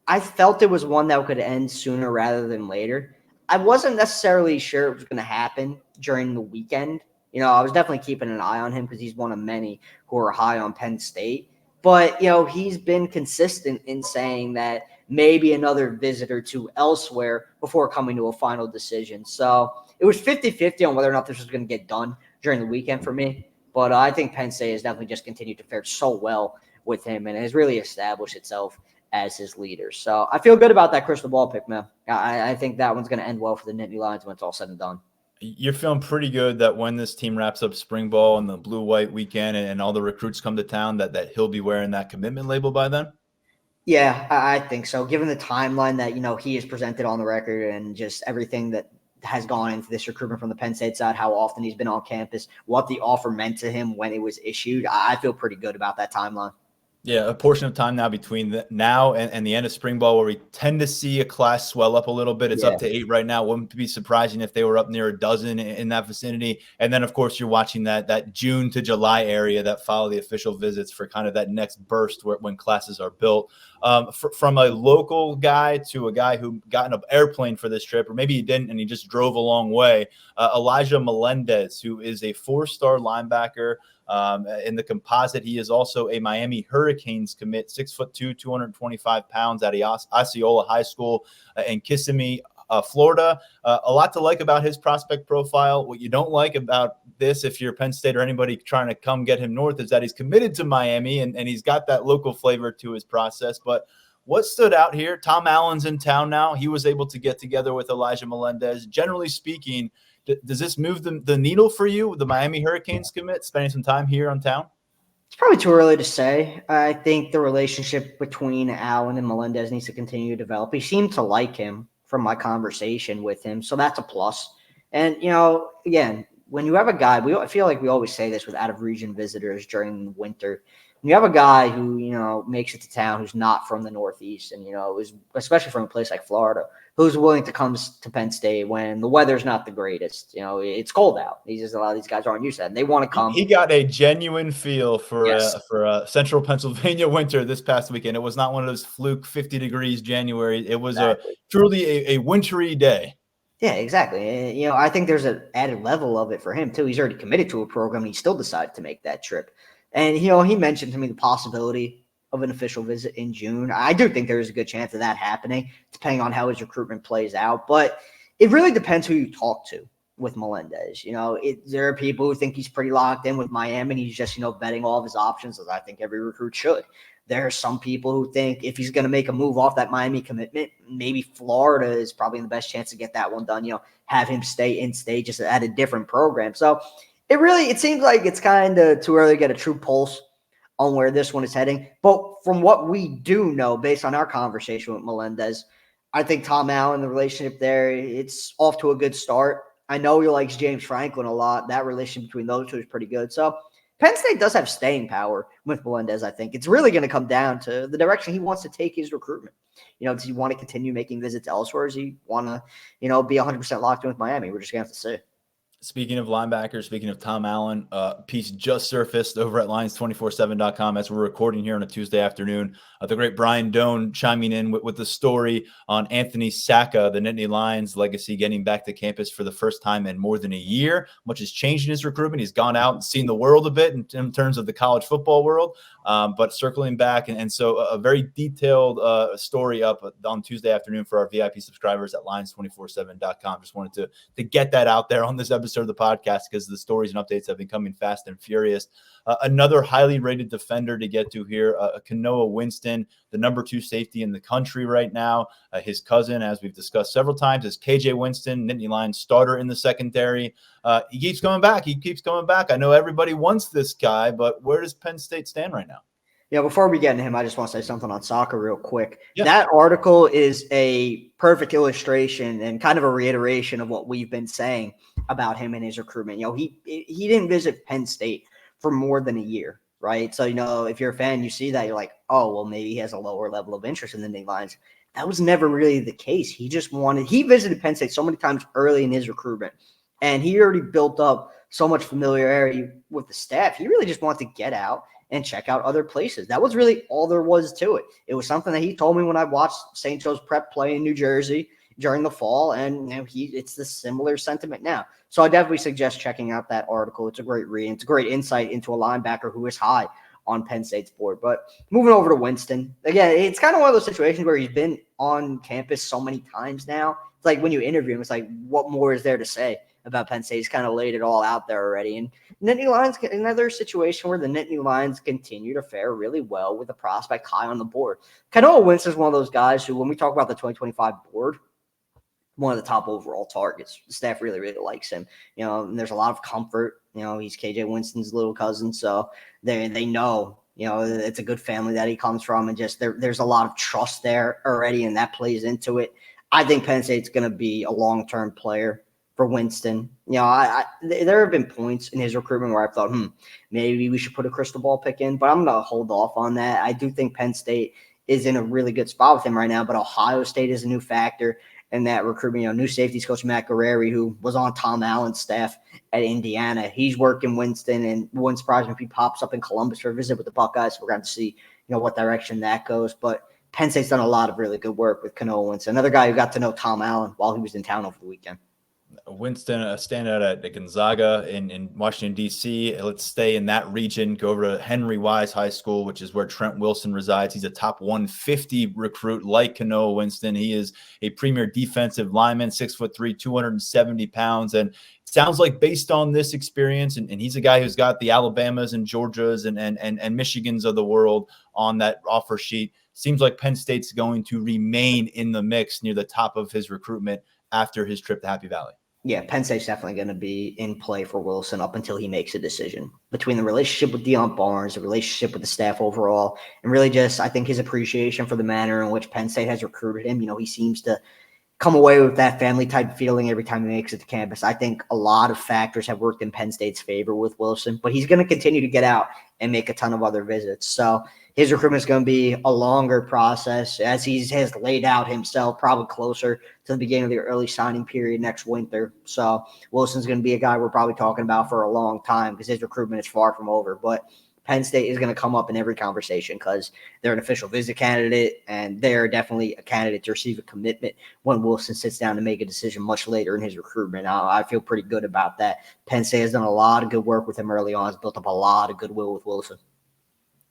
I felt it was one that could end sooner rather than later. I wasn't necessarily sure it was going to happen during the weekend. I was definitely keeping an eye on him because he's one of many who are high on Penn State. But, he's been consistent in saying that maybe another visit or two elsewhere before coming to a final decision. So it was 50-50 on whether or not this was going to get done during the weekend for me. But I think Penn State has definitely just continued to fare so well with him and has really established itself as his leader. So I feel good about that crystal ball pick, man. I think that one's going to end well for the Nittany Lions when it's all said and done. You're feeling pretty good that when this team wraps up spring ball and the blue-white weekend and all the recruits come to town, that he'll be wearing that commitment label by then? Yeah, I think so. Given the timeline that, he has presented on the record and just everything that has gone into this recruitment from the Penn State side, how often he's been on campus, what the offer meant to him when it was issued, I feel pretty good about that timeline. Yeah, a portion of time now between now and the end of spring ball where we tend to see a class swell up a little bit. It's up to 8 right now. Wouldn't be surprising if they were up near a dozen in that vicinity. And then, of course, you're watching that June to July area that follow the official visits for kind of that next burst when classes are built. From a local guy to a guy who got in an airplane for this trip, or maybe he didn't and he just drove a long way, Elijah Melendez, who is a 4-star linebacker. In the composite, he is also a Miami Hurricanes commit, 6'2", 225 pounds at Osceola High School in Kissimmee, Florida. A lot to like about his prospect profile. What you don't like about this, if you're Penn State or anybody trying to come get him north, is that he's committed to Miami and he's got that local flavor to his process. But what stood out here, Tom Allen's in town now. He was able to get together with Elijah Melendez. Generally speaking, does this move the needle for you, the Miami Hurricanes commit, spending some time here on town? It's probably too early to say. I think the relationship between Allen and Melendez needs to continue to develop. He seemed to like him from my conversation with him, so that's a plus. And, again, when you have a guy, I feel like we always say this with out-of-region visitors during the winter. When you have a guy who, makes it to town who's not from the Northeast and, is especially from a place like Florida, who's willing to come to Penn State when the weather's not the greatest. It's cold out. A lot of these guys aren't used to that. And they want to come. He got a genuine feel for a central Pennsylvania winter this past weekend. It was not one of those fluke 50 degrees January. It was truly a wintry day. Yeah, exactly. I think there's an added level of it for him, too. He's already committed to a program. And he still decided to make that trip. And, he mentioned to me the possibility of an official visit in June. I do think there is a good chance of that happening, depending on how his recruitment plays out. But it really depends who you talk to with Melendez. There are people who think he's pretty locked in with Miami and he's just, vetting all of his options, as I think every recruit should. There are some people who think if he's going to make a move off that Miami commitment, maybe Florida is probably the best chance to get that one done, have him stay in state just at a different program. So it seems like it's kind of too early to get a true pulse on where this one is heading. But from what we do know, based on our conversation with Melendez, I think Tom Allen, the relationship there, it's off to a good start. I know he likes James Franklin a lot. That relationship between those two is pretty good. So Penn State does have staying power with Melendez, I think. It's really going to come down to the direction he wants to take his recruitment. Does he want to continue making visits elsewhere? Does he want to, be 100% locked in with Miami? We're just going to have to see. Speaking of linebackers, speaking of Tom Allen, piece just surfaced over at Lions247.com as we're recording here on a Tuesday afternoon. The great Brian Doan chiming in with the story on Anthony Sacca, the Nittany Lions legacy, getting back to campus for the first time in more than a year. Much has changed in his recruitment. He's gone out and seen the world a bit in terms of the college football world, but circling back. And so a very detailed story up on Tuesday afternoon for our VIP subscribers at Lions247.com. Just wanted to get that out there on this episode of the podcast because the stories and updates have been coming fast and furious. Another highly rated defender to get to here, Kanoa Winston, the number 2 safety in the country right now. His cousin, as we've discussed several times, is KJ Winston, Nittany Lions starter in the secondary. He keeps coming back. I know everybody wants this guy, but where does Penn State stand right now? Yeah, before we get into him, I just want to say something on soccer real quick. Yeah. That article is a perfect illustration and kind of a reiteration of what we've been saying about him and his recruitment. He didn't visit Penn State for more than a year, right? So, if you're a fan, you see that, you're like, oh, well, maybe he has a lower level of interest in the Nittany Lions. That was never really the case. He visited Penn State so many times early in his recruitment, and he already built up so much familiarity with the staff. He really just wanted to get out and check out other places. That was really all there was to it. It was something that he told me when I watched St. Joe's Prep play in New Jersey during the fall, and it's the similar sentiment now. So I definitely suggest checking out that article. It's a great read. It's a great insight into a linebacker who is high on Penn State's board. But moving over to Winston, again, it's kind of one of those situations where he's been on campus so many times now. It's like when you interview him, it's like, what more is there to say about Penn State? He's kind of laid it all out there already. And Nittany Lions, another situation where the Nittany Lions continue to fare really well with a prospect high on the board. Kanoa Winston is one of those guys who, when we talk about the 2025 board, one of the top overall targets. The staff really, really likes him. And there's a lot of comfort. He's KJ Winston's little cousin, so they know, it's a good family that he comes from, and just there's a lot of trust there already, and that plays into it. I think Penn State's going to be a long-term player for Winston. There have been points in his recruitment where I thought, maybe we should put a crystal ball pick in, but I'm going to hold off on that. I do think Penn State is in a really good spot with him right now, but Ohio State is a new factor in that recruitment. New safeties coach Matt Guerrieri, who was on Tom Allen's staff at Indiana, he's working Winston, and wouldn't surprise me if he pops up in Columbus for a visit with the Buckeyes. We're going to see, what direction that goes. But Penn State's done a lot of really good work with Kanoa Winston, another guy who got to know Tom Allen while he was in town over the weekend. Winston, a standout at Gonzaga in Washington, D.C. Let's stay in that region, go over to Henry Wise High School, which is where Trent Wilson resides. He's a top 150 recruit like Kanoa Winston. He is a premier defensive lineman, 6'3", 270 pounds. And it sounds like based on this experience, and he's a guy who's got the Alabamas and Georgias and Michigans of the world on that offer sheet. Seems like Penn State's going to remain in the mix near the top of his recruitment after his trip to Happy Valley. Yeah, Penn State's definitely going to be in play for Wilson up until he makes a decision. Between the relationship with Deion Barnes, the relationship with the staff overall, and really just, I think, his appreciation for the manner in which Penn State has recruited him. He seems to come away with that family type feeling every time he makes it to campus. I think a lot of factors have worked in Penn State's favor with Wilson, but he's going to continue to get out and make a ton of other visits. So his recruitment is going to be a longer process, as he has laid out himself, probably closer to the beginning of the early signing period next winter. So Wilson's going to be a guy we're probably talking about for a long time because his recruitment is far from over. But Penn State is going to come up in every conversation because they're an official visit candidate, and they're definitely a candidate to receive a commitment when Wilson sits down to make a decision much later in his recruitment. I feel pretty good about that. Penn State has done a lot of good work with him early on. Has built up a lot of goodwill with Wilson.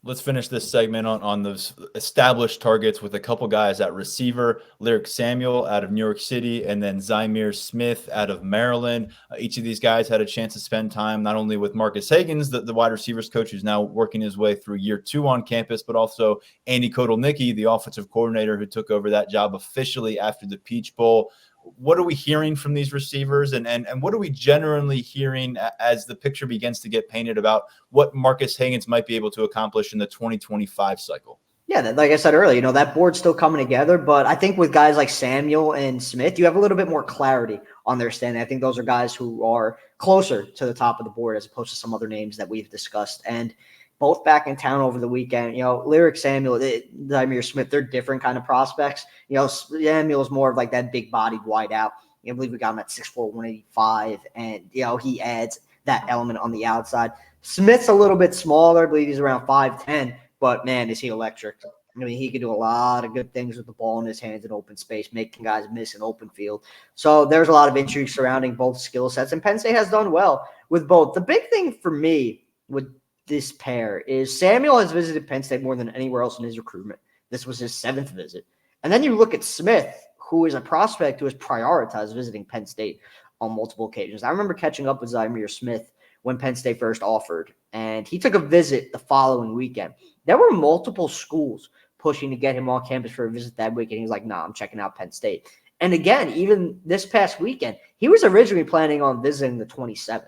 Let's finish this segment on those established targets with a couple guys at receiver. Lyric Samuel out of New York City, and then Zymir Smith out of Maryland. Each of these guys had a chance to spend time not only with Marcus Hagans, the wide receivers coach who's now working his way through year 2 on campus, but also Andy Kotelnicki, the offensive coordinator who took over that job officially after the Peach Bowl. What are we hearing from these receivers, and what are we generally hearing as the picture begins to get painted about what Marcus Hagans might be able to accomplish in the 2025 cycle? Yeah, like I said earlier, that board's still coming together, but I think with guys like Samuel and Smith, you have a little bit more clarity on their standing. I think those are guys who are closer to the top of the board as opposed to some other names that we've discussed. And both back in town over the weekend. Lyric Samuel, Zymir Smith, they're different kind of prospects. Samuel's more of like that big-bodied wideout. I believe we got him at 6'4", 185, and he adds that element on the outside. Smith's a little bit smaller. I believe he's around 5'10", but man, is he electric. I mean, he can do a lot of good things with the ball in his hands in open space, making guys miss in open field. So there's a lot of intrigue surrounding both skill sets, and Penn State has done well with both. The big thing for me with this pair is Samuel has visited Penn State more than anywhere else in his recruitment. This was his 7th visit. And then you look at Smith, who is a prospect who has prioritized visiting Penn State on multiple occasions. I remember catching up with Zymir Smith when Penn State first offered, and he took a visit the following weekend. There were multiple schools pushing to get him on campus for a visit that weekend. He was like, nah, I'm checking out Penn State. And again, even this past weekend, he was originally planning on visiting the 27th,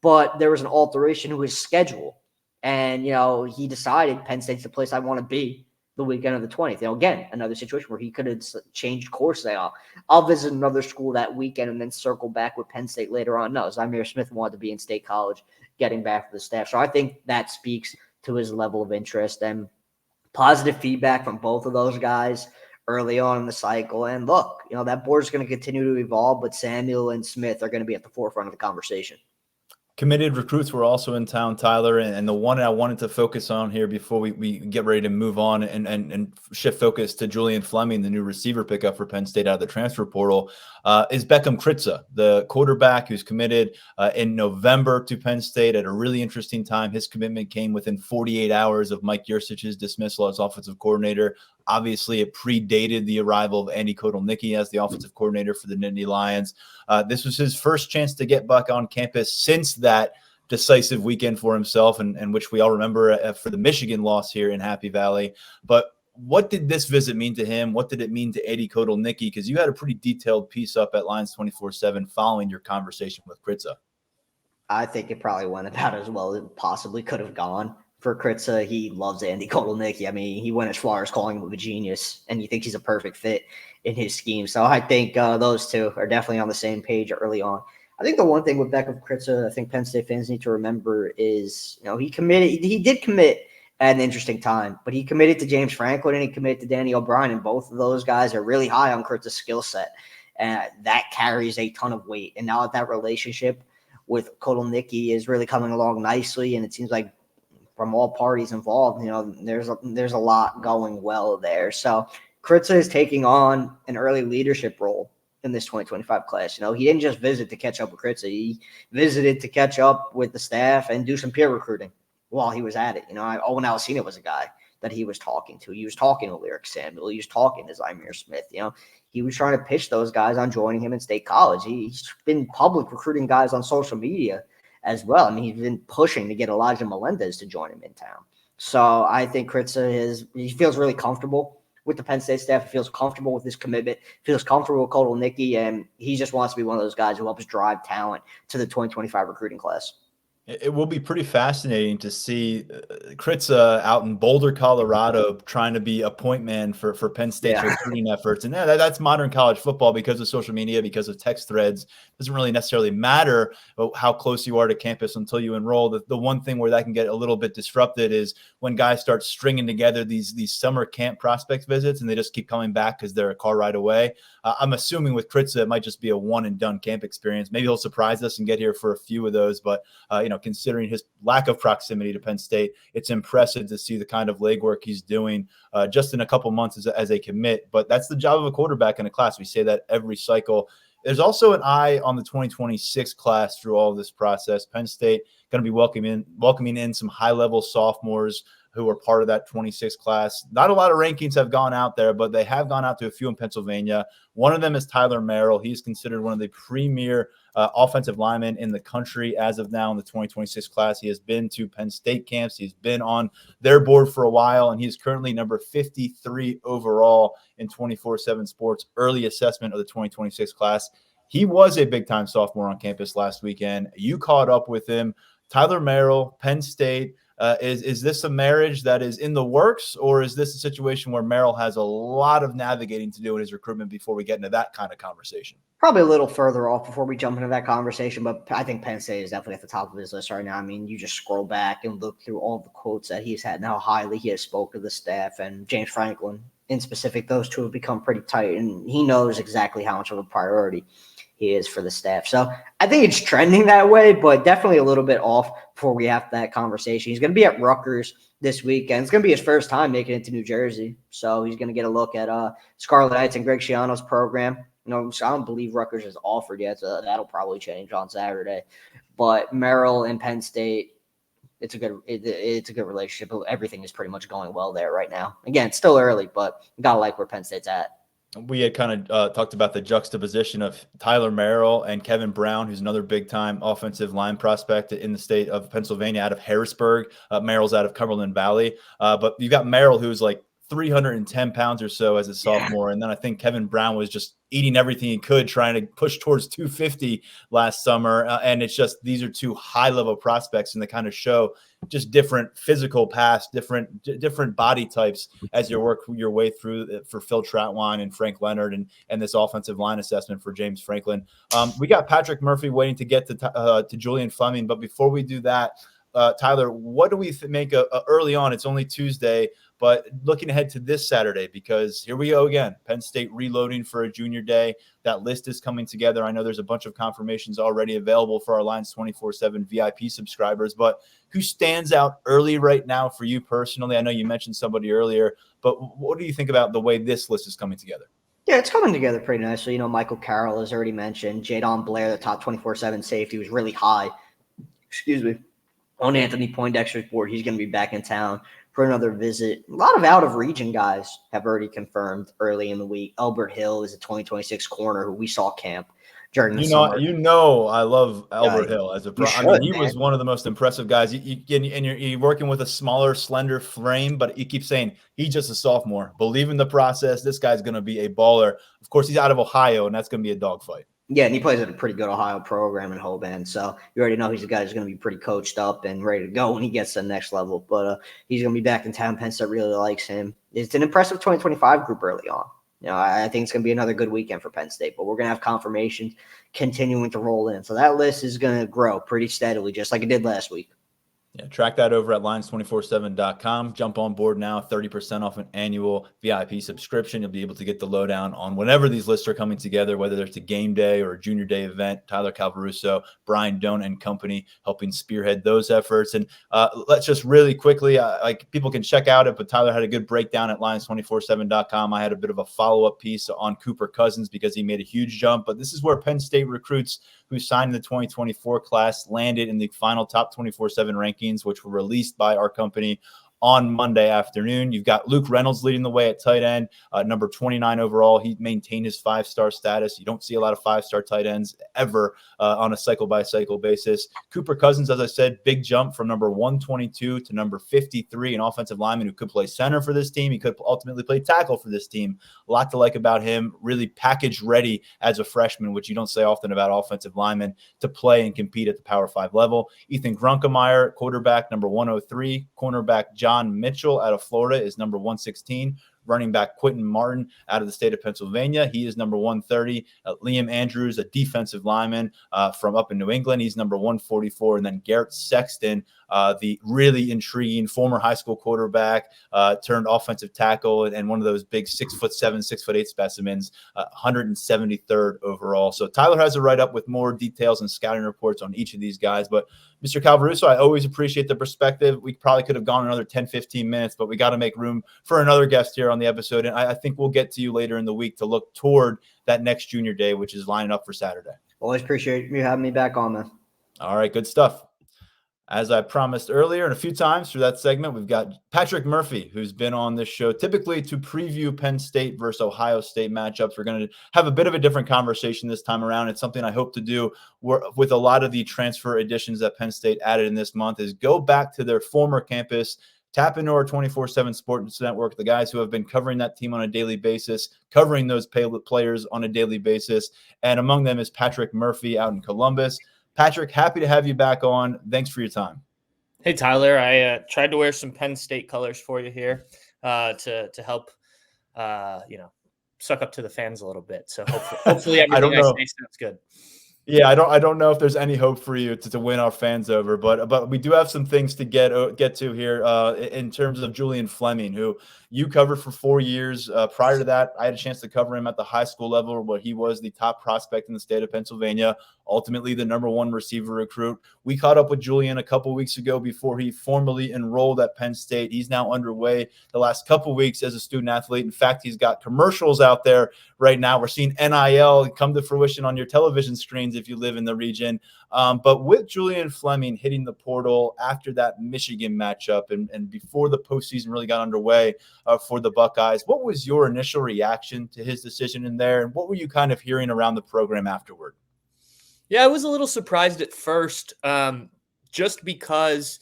but there was an alteration to his schedule. And, he decided Penn State's the place I want to be the weekend of the 20th. Again, another situation where he could have changed course. I'll visit another school that weekend and then circle back with Penn State later on. No, Zymir Smith wanted to be in State College, getting back to the staff. So I think that speaks to his level of interest and positive feedback from both of those guys early on in the cycle. And look, that board is going to continue to evolve, but Samuel and Smith are going to be at the forefront of the conversation. Committed recruits were also in town, Tyler, and the one I wanted to focus on here before we get ready to move on and shift focus to Julian Fleming, the new receiver pickup for Penn State out of the transfer portal, is Beckham Kritza, the quarterback who's committed in November to Penn State at a really interesting time. His commitment came within 48 hours of Mike Yursic's dismissal as offensive coordinator. Obviously, it predated the arrival of Andy Kotelnicki as the offensive coordinator for the Nittany Lions. This was his first chance to get back on campus since that decisive weekend for himself, and which we all remember for the Michigan loss here in Happy Valley. But what did this visit mean to him? What did it mean to Andy Kotelnicki? Because you had a pretty detailed piece up at Lions 24/7 following your conversation with Kritza. I think it probably went about as well as it possibly could have gone. For Kritza, he loves Andy Kotelnicki. I mean, he went as far as calling him a genius, and you think he's a perfect fit in his scheme. So I think those two are definitely on the same page early on. I think the one thing with Beckham Kritza, I think Penn State fans need to remember is, he did commit at an interesting time, but he committed to James Franklin and he committed to Danny O'Brien, and both of those guys are really high on Kritza's skill set, and that carries a ton of weight. And now that relationship with Kotelnicki is really coming along nicely, and it seems like from all parties involved, there's a lot going well there. So Kritza is taking on an early leadership role in this 2025 class. He didn't just visit to catch up with Kritza. He visited to catch up with the staff and do some peer recruiting while he was at it. Owen Aliciene was a guy that he was talking to. He was talking to Lyric Samuel. He was talking to Zymir Smith. He was trying to pitch those guys on joining him in State College. He's been public recruiting guys on social media as well. I mean, he's been pushing to get Elijah Melendez to join him in town. So I think Kritza he feels really comfortable with the Penn State staff. He feels comfortable with his commitment, feels comfortable with Kotelnicki, and he just wants to be one of those guys who helps drive talent to the 2025 recruiting class. It will be pretty fascinating to see Kritza out in Boulder, Colorado, trying to be a point man for Penn State's recruiting efforts. And that's modern college football because of social media, because of text threads. It doesn't really necessarily matter how close you are to campus until you enroll. The one thing where that can get a little bit disrupted is when guys start stringing together these summer camp prospect visits and they just keep coming back because they're a car ride away. I'm assuming with Kritza, it might just be a one and done camp experience. Maybe he'll surprise us and get here for a few of those, but considering his lack of proximity to Penn State, it's impressive to see the kind of legwork he's doing just in a couple months as a commit. But that's the job of a quarterback in a class. We say that every cycle. There's also an eye on the 2026 class through all of this process. Penn State going to be welcoming in some high-level sophomores who are part of that 26 class. Not a lot of rankings have gone out there, but they have gone out to a few in Pennsylvania. One of them is Tyler Merrill. He's considered one of the premier offensive linemen in the country as of now in the 2026 class. He has been to Penn State camps. He's been on their board for a while, and he's currently number 53 overall in 24/7 Sports early assessment of the 2026 class. He was a big-time sophomore on campus last weekend. You caught up with him. Tyler Merrill, Penn State. Is this a marriage that is in the works, or is this a situation where Merrill has a lot of navigating to do in his recruitment before we get into that kind of conversation? Probably a little further off before we jump into that conversation, but I think Penn State is definitely at the top of his list right now. I mean, you just scroll back and look through all the quotes that he's had and how highly he has spoke to the staff and James Franklin in specific. Those two have become pretty tight, and he knows exactly how much of a priority he is for the staff. So I think it's trending that way, but definitely a little bit off before we have that conversation. He's going to be at Rutgers this weekend. It's going to be his first time making it to New Jersey. So he's going to get a look at Scarlet Knights and Greg Schiano's program. You know, so I don't believe Rutgers is offered yet, so that'll probably change on Saturday. But Merrill and Penn State, it's a good relationship. Everything is pretty much going well there right now. Again, it's still early, but you got to like where Penn State's at. We had kind of talked about the juxtaposition of Tyler Merrill and Kevin Brown, who's another big-time offensive line prospect in the state of Pennsylvania, out of Harrisburg. Merrill's out of Cumberland Valley. But you've got Merrill, who's like 310 pounds or so as a sophomore. And then I think Kevin Brown was just eating everything he could, trying to push towards 250 last summer. And it's just, these are two high-level prospects, and they kind of show just different physical paths, different body types as you work your way through for Phil Troutwine and Frank Leonard and this offensive line assessment for James Franklin. We got Patrick Murphy waiting to get to Julian Fleming. But before we do that, Tyler, what do we make early on? It's only Tuesday, but looking ahead to this Saturday, because here we go again, Penn State reloading for a junior day. That list is coming together. I know there's a bunch of confirmations already available for our Lions 24/7 VIP subscribers, but who stands out early right now for you personally? I know you mentioned somebody earlier, but what do you think about the way this list is coming together? Yeah, it's coming together pretty nicely. You know, Michael Carroll has already mentioned. Jadon Blair, the top 24/7 safety, was really high. On Anthony Poindexter's board. He's going to be back in town for another visit. A lot of out-of-region guys have already confirmed early in the week. Albert Hill is a 2026 corner who we saw camp during the summer. I love Albert Hill as a pro. I mean, he was one of the most impressive guys. You're working with a smaller, slender frame, but you keep saying he's just a sophomore. Believe in the process. This guy's going to be a baller. Of course, he's out of Ohio, and that's going to be a dogfight. Yeah, and he plays at a pretty good Ohio program in Hoban. So you already know he's a guy who's going to be pretty coached up and ready to go when he gets to the next level. But he's going to be back in town. Penn State really likes him. It's an impressive 2025 group early on. You know, I think it's going to be another good weekend for Penn State, but we're going to have confirmations continuing to roll in. So that list is going to grow pretty steadily, just like it did last week. Yeah, track that over at lions247.com. Jump on board now, 30% off an annual VIP subscription. You'll be able to get the lowdown on whenever these lists are coming together, whether it's a game day or a junior day event. Tyler Calvaruso, Brian Doan and company helping spearhead those efforts. And let's just really quickly, like people can check out it, but Tyler had a good breakdown at lions247.com. I had a bit of a follow-up piece on Cooper Cousins because he made a huge jump. But this is where Penn State recruits who signed in the 2024 class landed in the final top 24/7 rankings, which were released by our company on Monday afternoon. You've got Luke Reynolds leading the way at tight end, number 29 overall. He maintained his 5-star status. You don't see a lot of 5-star tight ends ever on a cycle-by-cycle basis. Cooper Cousins, as I said, big jump from number 122 to number 53, an offensive lineman who could play center for this team. He could ultimately play tackle for this team. A lot to like about him, really package ready as a freshman, which you don't say often about offensive linemen, to play and compete at the Power 5 level. Ethan Grunkemeyer, quarterback, number 103. Cornerback John Mitchell out of Florida is number 116. Running back Quentin Martin out of the state of Pennsylvania, he is number 130. Liam Andrews, a defensive lineman from up in New England, he's number 144. And then Garrett Sexton, the really intriguing former high school quarterback turned offensive tackle and one of those big 6'7", 6'8" specimens, 173rd overall. So Tyler has a write-up with more details and scouting reports on each of these guys. But Mr. Calvaruso, I always appreciate the perspective. We probably could have gone another 10, 15 minutes, but we got to make room for another guest here on the episode. And I think we'll get to you later in the week to look toward that next junior day, which is lining up for Saturday. Always appreciate you having me back on, man. All right, good stuff. As I promised earlier and a few times through that segment, we've got Patrick Murphy, who's been on this show typically to preview Penn State versus Ohio State matchups. We're going to have a bit of a different conversation this time around. It's something I hope to do with a lot of the transfer additions that Penn State added in this month, is go back to their former campus, tap into our 24/7 Sports Network, the guys who have been covering that team on a daily basis, covering those players on a daily basis. And among them is Patrick Murphy out in Columbus. Patrick, happy to have you back on. Thanks for your time. Hey, Tyler. I tried to wear some Penn State colors for you here to help, suck up to the fans a little bit. So hopefully everything I say sounds good. Yeah, I don't know if there's any hope for you to win our fans over, but we do have some things to get to here in terms of Julian Fleming, who you covered for 4 years. Prior to that, I had a chance to cover him at the high school level, where he was the top prospect in the state of Pennsylvania, ultimately the #1 receiver recruit. We caught up with Julian a couple weeks ago before he formally enrolled at Penn State. He's now underway the last couple weeks as a student athlete. In fact, he's got commercials out there right now. We're seeing NIL come to fruition on your television screens if you live in the region. But with Julian Fleming hitting the portal after that Michigan matchup and before the postseason really got underway for the Buckeyes, what was your initial reaction to his decision in there? And what were you kind of hearing around the program afterward? Yeah, I was a little surprised at first, just because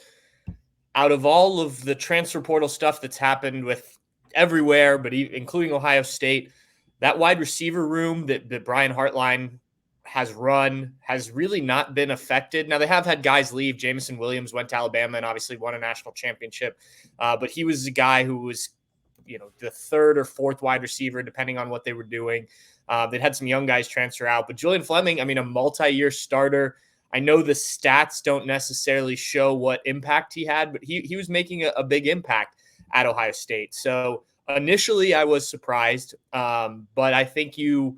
out of all of the transfer portal stuff that's happened with everywhere, but including Ohio State, that wide receiver room that Brian Hartline has run has really not been affected. Now, they have had guys leave. Jamison Williams went to Alabama and obviously won a national championship, but he was a guy who was, the third or fourth wide receiver, depending on what they were doing. They'd had some young guys transfer out, but Julian Fleming, a multi-year starter. I know the stats don't necessarily show what impact he had, but he was making a big impact at Ohio State. So initially I was surprised, but I think you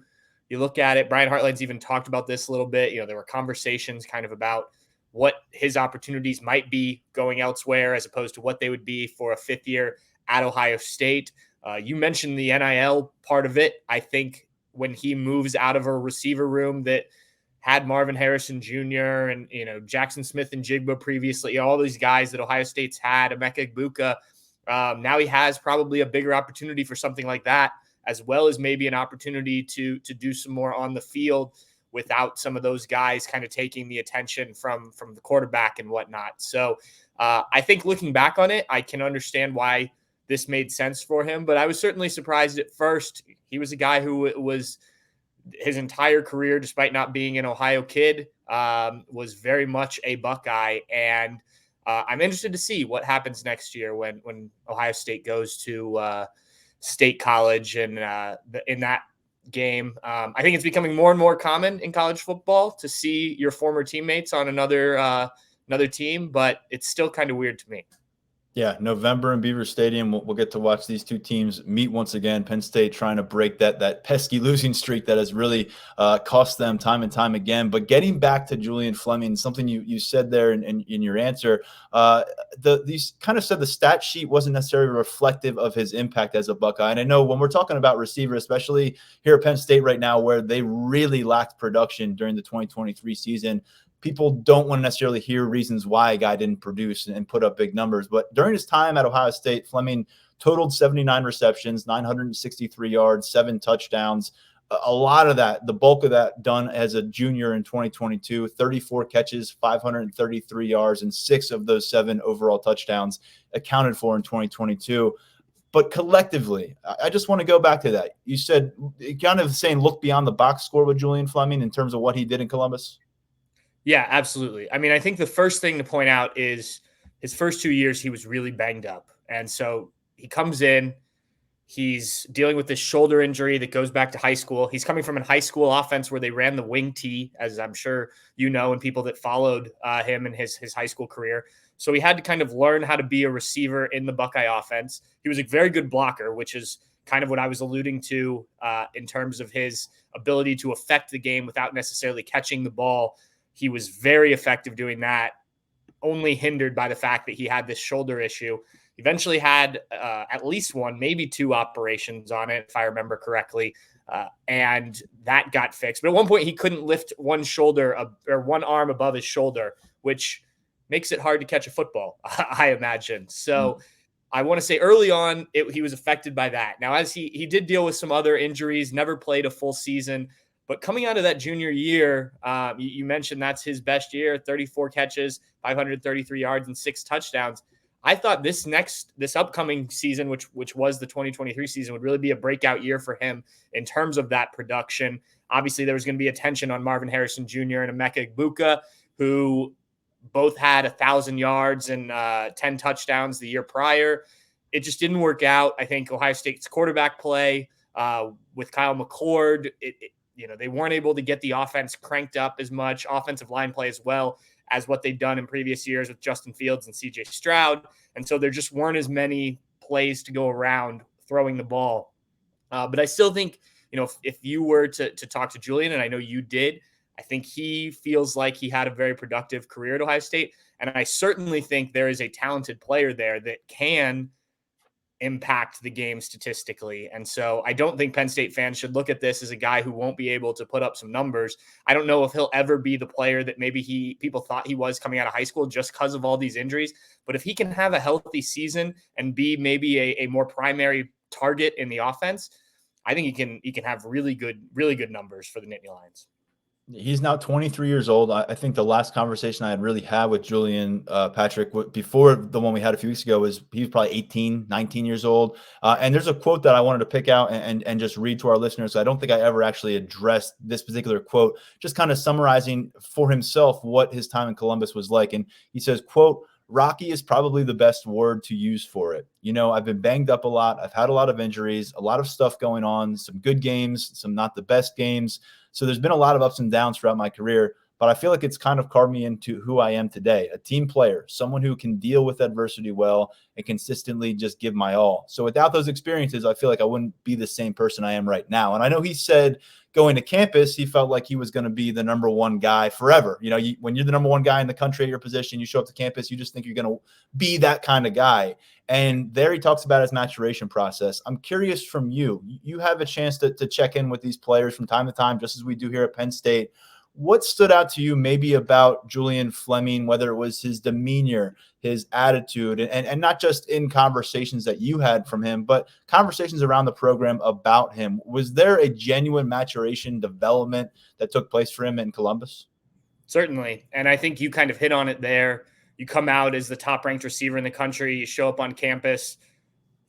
look at it, Brian Hartline's even talked about this a little bit. There were conversations kind of about what his opportunities might be going elsewhere as opposed to what they would be for a fifth year at Ohio State. You mentioned the NIL part of it. I think when he moves out of a receiver room that had Marvin Harrison Jr. and, Jackson Smith and Jigba previously, all these guys that Ohio State's had, Emeka Egbuka, now he has probably a bigger opportunity for something like that, as well as maybe an opportunity to do some more on the field without some of those guys kind of taking the attention from the quarterback and whatnot. So I think looking back on it, I can understand why this made sense for him, but I was certainly surprised at first. He was a guy who was his entire career, despite not being an Ohio kid, was very much a Buckeye. And I'm interested to see what happens next year when Ohio State goes to State College and in that game. I think it's becoming more and more common in college football to see your former teammates on another team, but it's still kind of weird to me. Yeah, November in Beaver Stadium, we'll get to watch these two teams meet once again. Penn State trying to break that pesky losing streak that has really cost them time and time again. But getting back to Julian Fleming, something you said there in your answer, you kind of said the stat sheet wasn't necessarily reflective of his impact as a Buckeye. And I know when we're talking about receiver, especially here at Penn State right now, where they really lacked production during the 2023 season, people don't want to necessarily hear reasons why a guy didn't produce and put up big numbers. But during his time at Ohio State, Fleming totaled 79 receptions, 963 yards, 7 touchdowns. A lot of that, the bulk of that done as a junior in 2022, 34 catches, 533 yards, and 6 of those 7 overall touchdowns accounted for in 2022. But collectively, I just want to go back to that. You said kind of saying look beyond the box score with Julian Fleming in terms of what he did in Columbus. Yeah, absolutely. I think the first thing to point out is his first 2 years, he was really banged up. And so he comes in, he's dealing with this shoulder injury that goes back to high school. He's coming from a high school offense where they ran the wing T, as I'm sure you know, and people that followed him in his high school career. So he had to kind of learn how to be a receiver in the Buckeye offense. He was a very good blocker, which is kind of what I was alluding to in terms of his ability to affect the game without necessarily catching the ball. He was very effective doing that, only hindered by the fact that he had this shoulder issue. Eventually had at least one, maybe 2 operations on it, if I remember correctly, and that got fixed. But at one point, he couldn't lift one shoulder or one arm above his shoulder, which makes it hard to catch a football, I imagine. So I want to say early on, he was affected by that. Now, as he did deal with some other injuries, never played a full season, but coming out of that junior year, you mentioned that's his best year, 34 catches, 533 yards, and 6 touchdowns. I thought this upcoming season, which was the 2023 season, would really be a breakout year for him in terms of that production. Obviously, there was going to be attention on Marvin Harrison Jr. and Emeka Egbuka, who both had 1,000 yards and 10 touchdowns the year prior. It just didn't work out. I think Ohio State's quarterback play with Kyle McCord, they weren't able to get the offense cranked up as much, offensive line play as well as what they'd done in previous years with Justin Fields and CJ Stroud. And so there just weren't as many plays to go around throwing the ball. But I still think, if you were to talk to Julian, and I know you did, I think he feels like he had a very productive career at Ohio State. And I certainly think there is a talented player there that can impact the game statistically. And so I don't think Penn State fans should look at this as a guy who won't be able to put up some numbers. I don't know if he'll ever be the player that maybe people thought he was coming out of high school just because of all these injuries. But if he can have a healthy season and be maybe a more primary target in the offense, I think he can have really good numbers for the Nittany Lions. He's now 23 years old. I think the last conversation I had really had with Julian, Patrick, before the one we had a few weeks ago, was he was probably 18, 19 years old. And there's a quote that I wanted to pick out and just read to our listeners. So I don't think I ever actually addressed this particular quote, just kind of summarizing for himself what his time in Columbus was like. And he says, quote, "Rocky is probably the best word to use for it. I've been banged up a lot. I've had a lot of injuries, a lot of stuff going on, some good games, some not the best games. So there's been a lot of ups and downs throughout my career, but I feel like it's kind of carved me into who I am today, a team player, someone who can deal with adversity well and consistently just give my all. So without those experiences, I feel like I wouldn't be the same person I am right now." And I know he said going to campus, he felt like he was going to be the number one guy forever. When you're the number one guy in the country at your position, you show up to campus, you just think you're going to be that kind of guy. And there he talks about his maturation process. I'm curious from you. You have a chance to check in with these players from time to time, just as we do here at Penn State. What stood out to you maybe about Julian Fleming, whether it was his demeanor, his attitude, and not just in conversations that you had from him, but conversations around the program about him? Was there a genuine maturation development that took place for him in Columbus? Certainly. And I think you kind of hit on it there. You come out as the top-ranked receiver in the country. You show up on campus.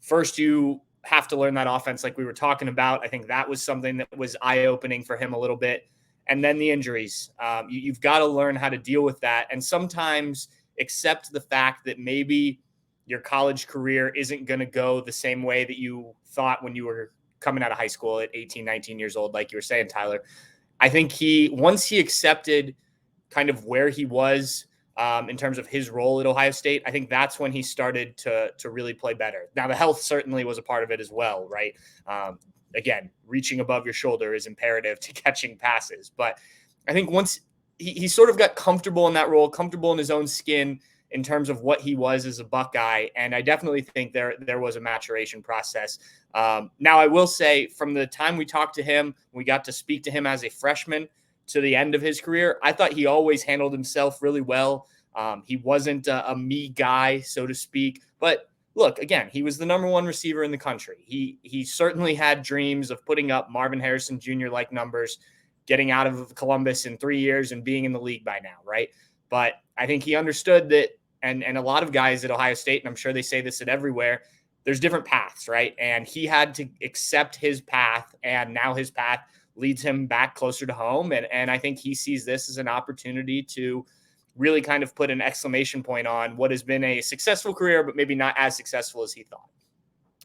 First, you have to learn that offense like we were talking about. I think that was something that was eye-opening for him a little bit. And then the injuries. You've got to learn how to deal with that. And sometimes accept the fact that maybe your college career isn't going to go the same way that you thought when you were coming out of high school at 18, 19 years old, like you were saying, Tyler. I think once he accepted kind of where he was in terms of his role at Ohio State, I think that's when he started to really play better. Now, the health certainly was a part of it as well, right? Again, reaching above your shoulder is imperative to catching passes. But I think once he sort of got comfortable in that role, comfortable in his own skin in terms of what he was as a Buckeye, and I definitely think there was a maturation process. Now, I will say from the time we talked to him, we got to speak to him as a freshman to the end of his career, I thought he always handled himself really well. He wasn't a me guy, so to speak. But look, again, he was the number one receiver in the country. He certainly had dreams of putting up Marvin Harrison Jr. like numbers, getting out of Columbus in 3 years and being in the league by now, right? But I think he understood that, and a lot of guys at Ohio State, and I'm sure they say this at everywhere, there's different paths, right? And he had to accept his path, and now his path leads him back closer to home. And I think he sees this as an opportunity to really kind of put an exclamation point on what has been a successful career, but maybe not as successful as he thought.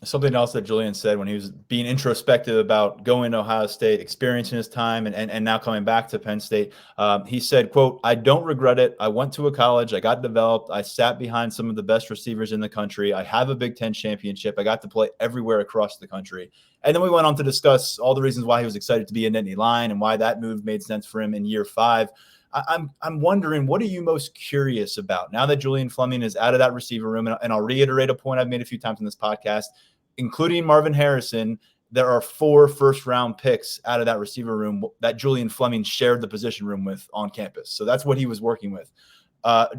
Something else that Julian said when he was being introspective about going to Ohio State, experiencing his time, and now coming back to Penn State, he said, quote, "I don't regret it. I went to a college. I got developed. I sat behind some of the best receivers in the country. I have a Big Ten championship. I got to play everywhere across the country." And then we went on to discuss all the reasons why he was excited to be a Nittany Lion and why that move made sense for him in year 5. I'm wondering, what are you most curious about now that Julian Fleming is out of that receiver room? And I'll reiterate a point I've made a few times in this podcast, including Marvin Harrison. There are 4 first-round picks out of that receiver room that Julian Fleming shared the position room with on campus. So that's what he was working with.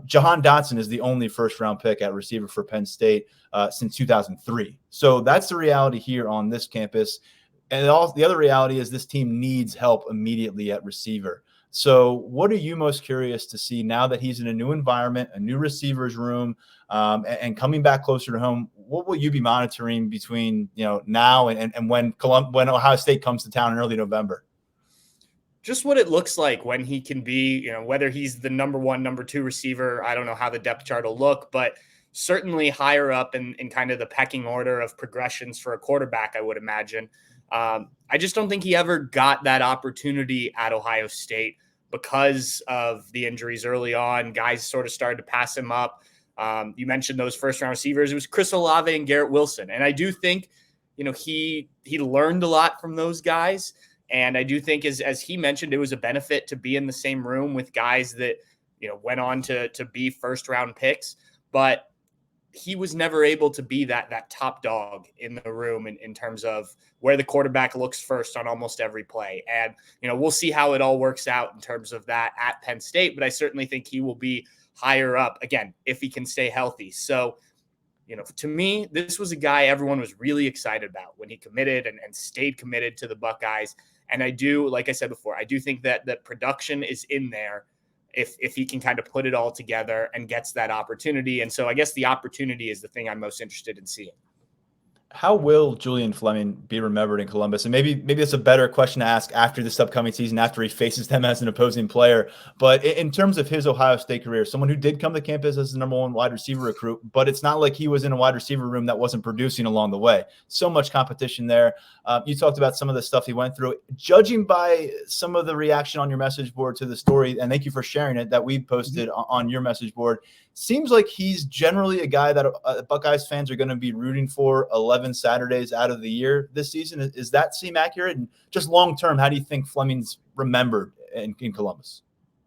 Jahan Dotson is the only first-round pick at receiver for Penn State since 2003. So that's the reality here on this campus. And also, the other reality is this team needs help immediately at receiver. So what are you most curious to see now that he's in a new environment, a new receivers room, and coming back closer to home? What will you be monitoring between now and when Ohio State comes to town in early November? Just what it looks like when he can be, whether he's the number one, number two receiver. I don't know how the depth chart will look, but certainly higher up in kind of the pecking order of progressions for a quarterback, I would imagine. I just don't think he ever got that opportunity at Ohio State because of the injuries early on. Guys sort of started to pass him up. You mentioned those first-round receivers. It was Chris Olave and Garrett Wilson. And I do think, he learned a lot from those guys. And I do think, as he mentioned, it was a benefit to be in the same room with guys that, went on to be first-round picks. But he was never able to be that top dog in the room in terms of where the quarterback looks first on almost every play. And, we'll see how it all works out in terms of that at Penn State. But I certainly think he will be higher up, again, if he can stay healthy. So, to me, this was a guy everyone was really excited about when he committed and stayed committed to the Buckeyes. And I do, like I said before, I do think that the production is in there if he can kind of put it all together and gets that opportunity. And so I guess the opportunity is the thing I'm most interested in seeing. How will Julian Fleming be remembered in Columbus? And maybe it's a better question to ask after this upcoming season, after he faces them as an opposing player. But in terms of his Ohio State career, someone who did come to campus as the number one wide receiver recruit, but it's not like he was in a wide receiver room that wasn't producing along the way. So much competition there. You talked about some of the stuff he went through. Judging by some of the reaction on your message board to the story, and thank you for sharing it, that we posted on your message board, seems like he's generally a guy that Buckeyes fans are going to be rooting for 11 Saturdays out of the year this season. Does that seem accurate? And just long term, how do you think Fleming's remembered in Columbus?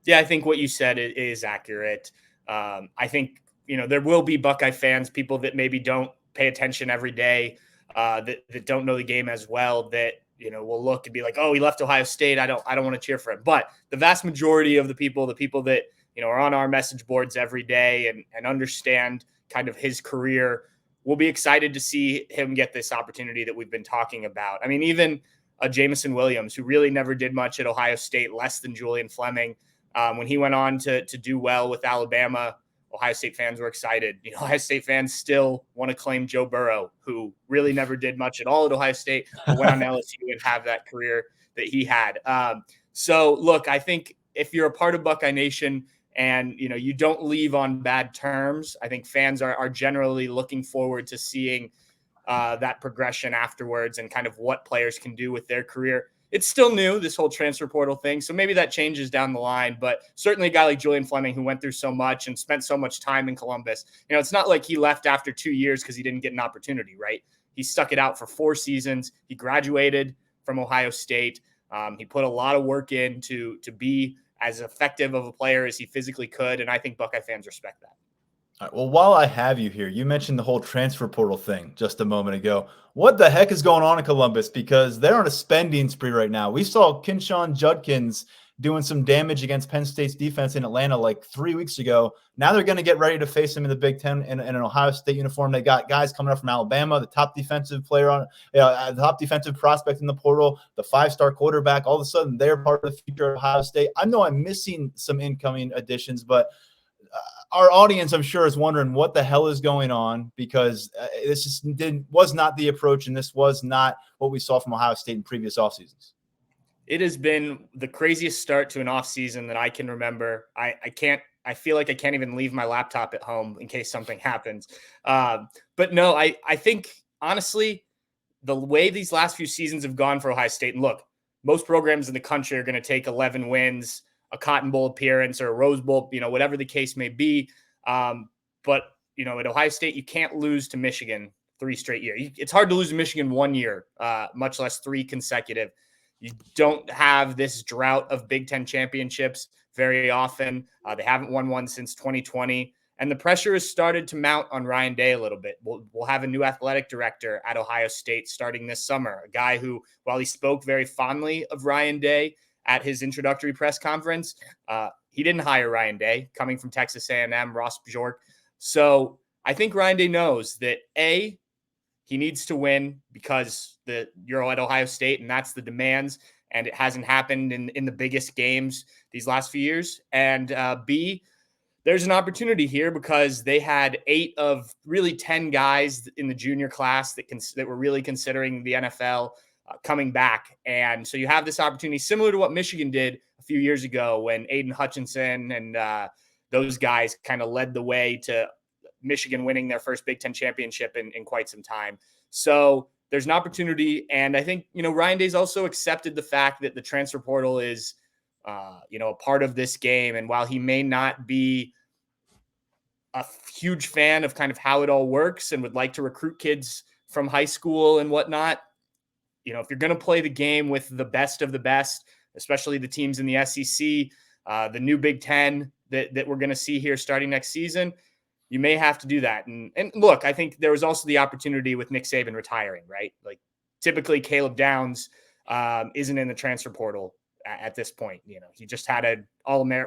Yeah, I think what you said is accurate. I think, there will be Buckeye fans, people that maybe don't pay attention every day, that don't know the game as well, that, will look and be like, oh, he left Ohio State. I don't want to cheer for him. But the vast majority of the people that, are on our message boards every day and understand kind of his career, we'll be excited to see him get this opportunity that we've been talking about. I mean, even Jamison Williams, who really never did much at Ohio State, less than Julian Fleming, when he went on to do well with Alabama, Ohio State fans were excited. Ohio State fans still want to claim Joe Burrow, who really never did much at all at Ohio State, but went on LSU and have that career that he had. So, look, I think if you're a part of Buckeye Nation, and, you don't leave on bad terms, I think fans are generally looking forward to seeing that progression afterwards and kind of what players can do with their career. It's still new, this whole transfer portal thing, so maybe that changes down the line. But certainly a guy like Julian Fleming, who went through so much and spent so much time in Columbus, it's not like he left after 2 years because he didn't get an opportunity, right? He stuck it out for 4 seasons. He graduated from Ohio State. He put a lot of work in to be as effective of a player as he physically could. And I think Buckeye fans respect that. All right, well, while I have you here, you mentioned the whole transfer portal thing just a moment ago. What the heck is going on in Columbus? Because they're on a spending spree right now. We saw Kinshawn Judkins doing some damage against Penn State's defense in Atlanta like 3 weeks ago. Now they're going to get ready to face him in the Big Ten in an Ohio State uniform. They got guys coming up from Alabama, the top defensive player the top defensive prospect in the portal, the 5-star quarterback. All of a sudden, they're part of the future of Ohio State. I know I'm missing some incoming additions, but our audience, I'm sure, is wondering what the hell is going on, because this just was not the approach, and this was not what we saw from Ohio State in previous off seasons. It has been the craziest start to an offseason that I can remember. I feel like I can't even leave my laptop at home in case something happens. But no, I think, honestly, the way these last few seasons have gone for Ohio State, and look, most programs in the country are going to take 11 wins, a Cotton Bowl appearance or a Rose Bowl, whatever the case may be. But, at Ohio State, you can't lose to Michigan 3 straight years. It's hard to lose to Michigan 1 year, much less 3 consecutive. You don't have this drought of Big Ten championships very often. They haven't won one since 2020. And the pressure has started to mount on Ryan Day a little bit. We'll have a new athletic director at Ohio State starting this summer, a guy who, while he spoke very fondly of Ryan Day at his introductory press conference, He didn't hire Ryan Day, coming from Texas A&M, Ross Bjork. So I think Ryan Day knows that, A, he needs to win because you're at Ohio State, and that's the demands, and it hasn't happened in the biggest games these last few years. And B, there's an opportunity here because they had 8 of really 10 guys in the junior class that were really considering the NFL coming back. And so you have this opportunity similar to what Michigan did a few years ago when Aiden Hutchinson and those guys kind of led the way to Michigan winning their first Big Ten championship in quite some time. So there's an opportunity. And I think, Ryan Day's also accepted the fact that the transfer portal is, a part of this game. And while he may not be a huge fan of kind of how it all works and would like to recruit kids from high school and whatnot, if you're going to play the game with the best of the best, especially the teams in the SEC, the new Big Ten that we're going to see here starting next season, you may have to do that. And look, I think there was also the opportunity with Nick Saban retiring, right? Like typically Caleb Downs isn't in the transfer portal at this point. He just had an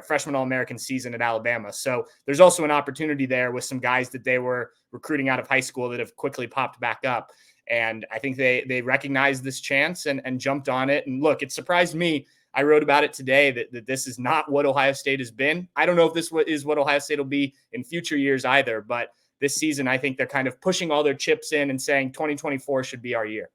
freshman All-American season at Alabama. So there's also an opportunity there with some guys that they were recruiting out of high school that have quickly popped back up. And I think they recognized this chance and jumped on it. And look, it surprised me. I wrote about it today that this is not what Ohio State has been. I don't know if this is what Ohio State will be in future years either, but this season, I think they're kind of pushing all their chips in and saying 2024 should be our year.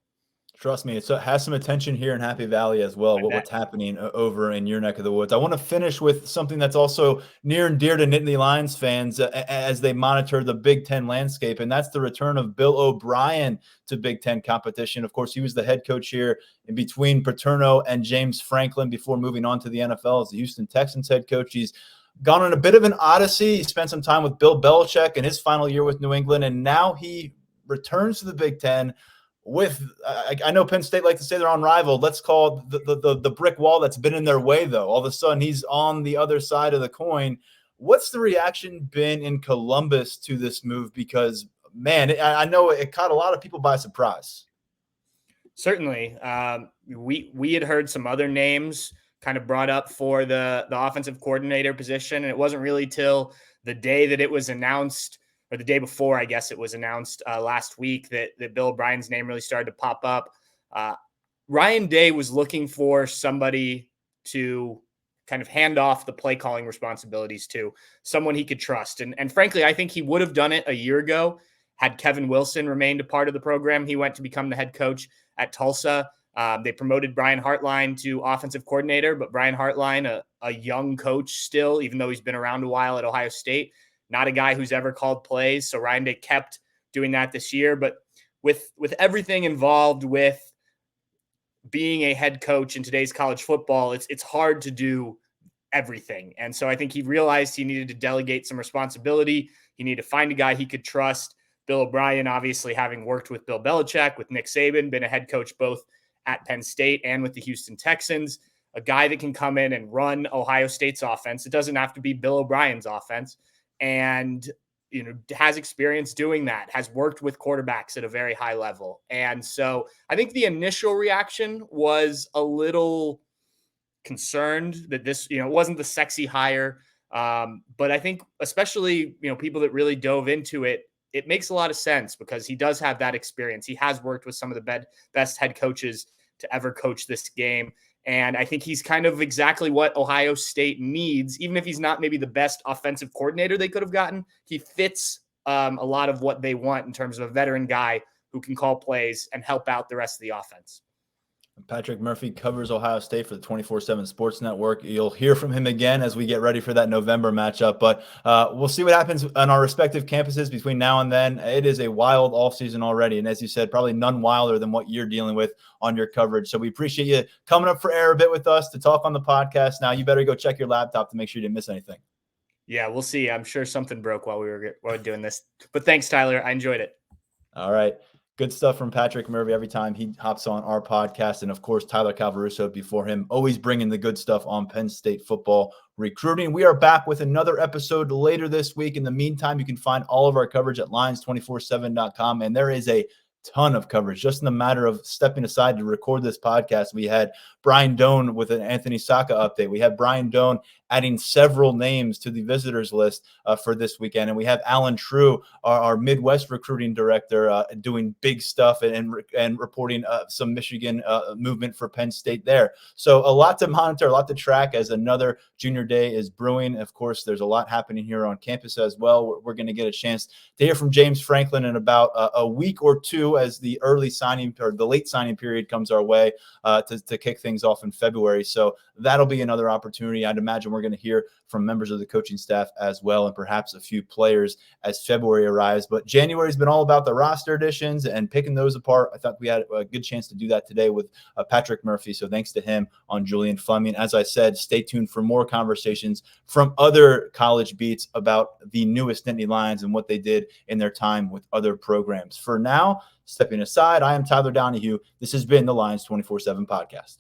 Trust me, it has some attention here in Happy Valley as well, what's happening over in your neck of the woods. I want to finish with something that's also near and dear to Nittany Lions fans as they monitor the Big Ten landscape, and that's the return of Bill O'Brien to Big Ten competition. Of course, he was the head coach here in between Paterno and James Franklin before moving on to the NFL as the Houston Texans head coach. He's gone on a bit of an odyssey. He spent some time with Bill Belichick in his final year with New England, and now he returns to the Big Ten with I know Penn State like to say they're unrivaled. Let's call the brick wall that's been in their way, though. All of a sudden, he's on the other side of the coin. What's the reaction been in Columbus to this move? Because, man, I know it caught a lot of people by surprise. Certainly. We had heard some other names kind of brought up for the offensive coordinator position, and it wasn't really till the day that it was announced, or the day before, I guess it was announced last week, that Bill O'Brien's name really started to pop up. Ryan Day was looking for somebody to kind of hand off the play calling responsibilities to, someone he could trust. And frankly, I think he would have done it a year ago had Kevin Wilson remained a part of the program. He went to become the head coach at Tulsa. They promoted Brian Hartline to offensive coordinator, but Brian Hartline, a young coach still, even though he's been around a while at Ohio State, not a guy who's ever called plays. So Ryan Day kept doing that this year. But with everything involved with being a head coach in today's college football, it's hard to do everything. And so I think he realized he needed to delegate some responsibility. He needed to find a guy he could trust. Bill O'Brien, obviously having worked with Bill Belichick, with Nick Saban, been a head coach both at Penn State and with the Houston Texans, a guy that can come in and run Ohio State's offense. It doesn't have to be Bill O'Brien's offense. And, has experience doing that, has worked with quarterbacks at a very high level. And so I think the initial reaction was a little concerned that this, wasn't the sexy hire. But I think especially, people that really dove into it, it makes a lot of sense because he does have that experience. He has worked with some of the best head coaches to ever coach this game. And I think he's kind of exactly what Ohio State needs, even if he's not maybe the best offensive coordinator they could have gotten. He fits a lot of what they want in terms of a veteran guy who can call plays and help out the rest of the offense. Patrick Murphy covers Ohio State for the 24/7 Sports Network. You'll hear from him again as we get ready for that November matchup. But we'll see what happens on our respective campuses between now and then. It is a wild offseason already. And as you said, probably none wilder than what you're dealing with on your coverage. So we appreciate you coming up for air a bit with us to talk on the podcast. Now you better go check your laptop to make sure you didn't miss anything. Yeah, we'll see. I'm sure something broke while we were doing this. But thanks, Tyler. I enjoyed it. All right. Good stuff from Patrick Murphy every time he hops on our podcast. And, of course, Tyler Calvaruso before him, always bringing the good stuff on Penn State football recruiting. We are back with another episode later this week. In the meantime, you can find all of our coverage at lions247.com. And there is a ton of coverage. Just in the matter of stepping aside to record this podcast, we had Brian Doan with an Anthony Saka update. We had Brian Doan adding several names to the visitors list for this weekend. And we have Alan True, our Midwest recruiting director, doing big stuff and reporting some Michigan movement for Penn State there. So a lot to monitor, a lot to track as another junior day is brewing. Of course, there's a lot happening here on campus as well. We're going to get a chance to hear from James Franklin in about a week or two as the early signing or the late signing period comes our way to kick things off in February. So that'll be another opportunity. I'd imagine we're going to hear from members of the coaching staff as well, and perhaps a few players as February arrives. But January has been all about the roster additions and picking those apart. I thought we had a good chance to do that today with Patrick Murphy. So thanks to him on Julian Fleming. As I said, stay tuned for more conversations from other college beats about the newest Nittany Lions and what they did in their time with other programs. For now, stepping aside, I am Tyler Donahue. This has been the Lions 24/7 podcast.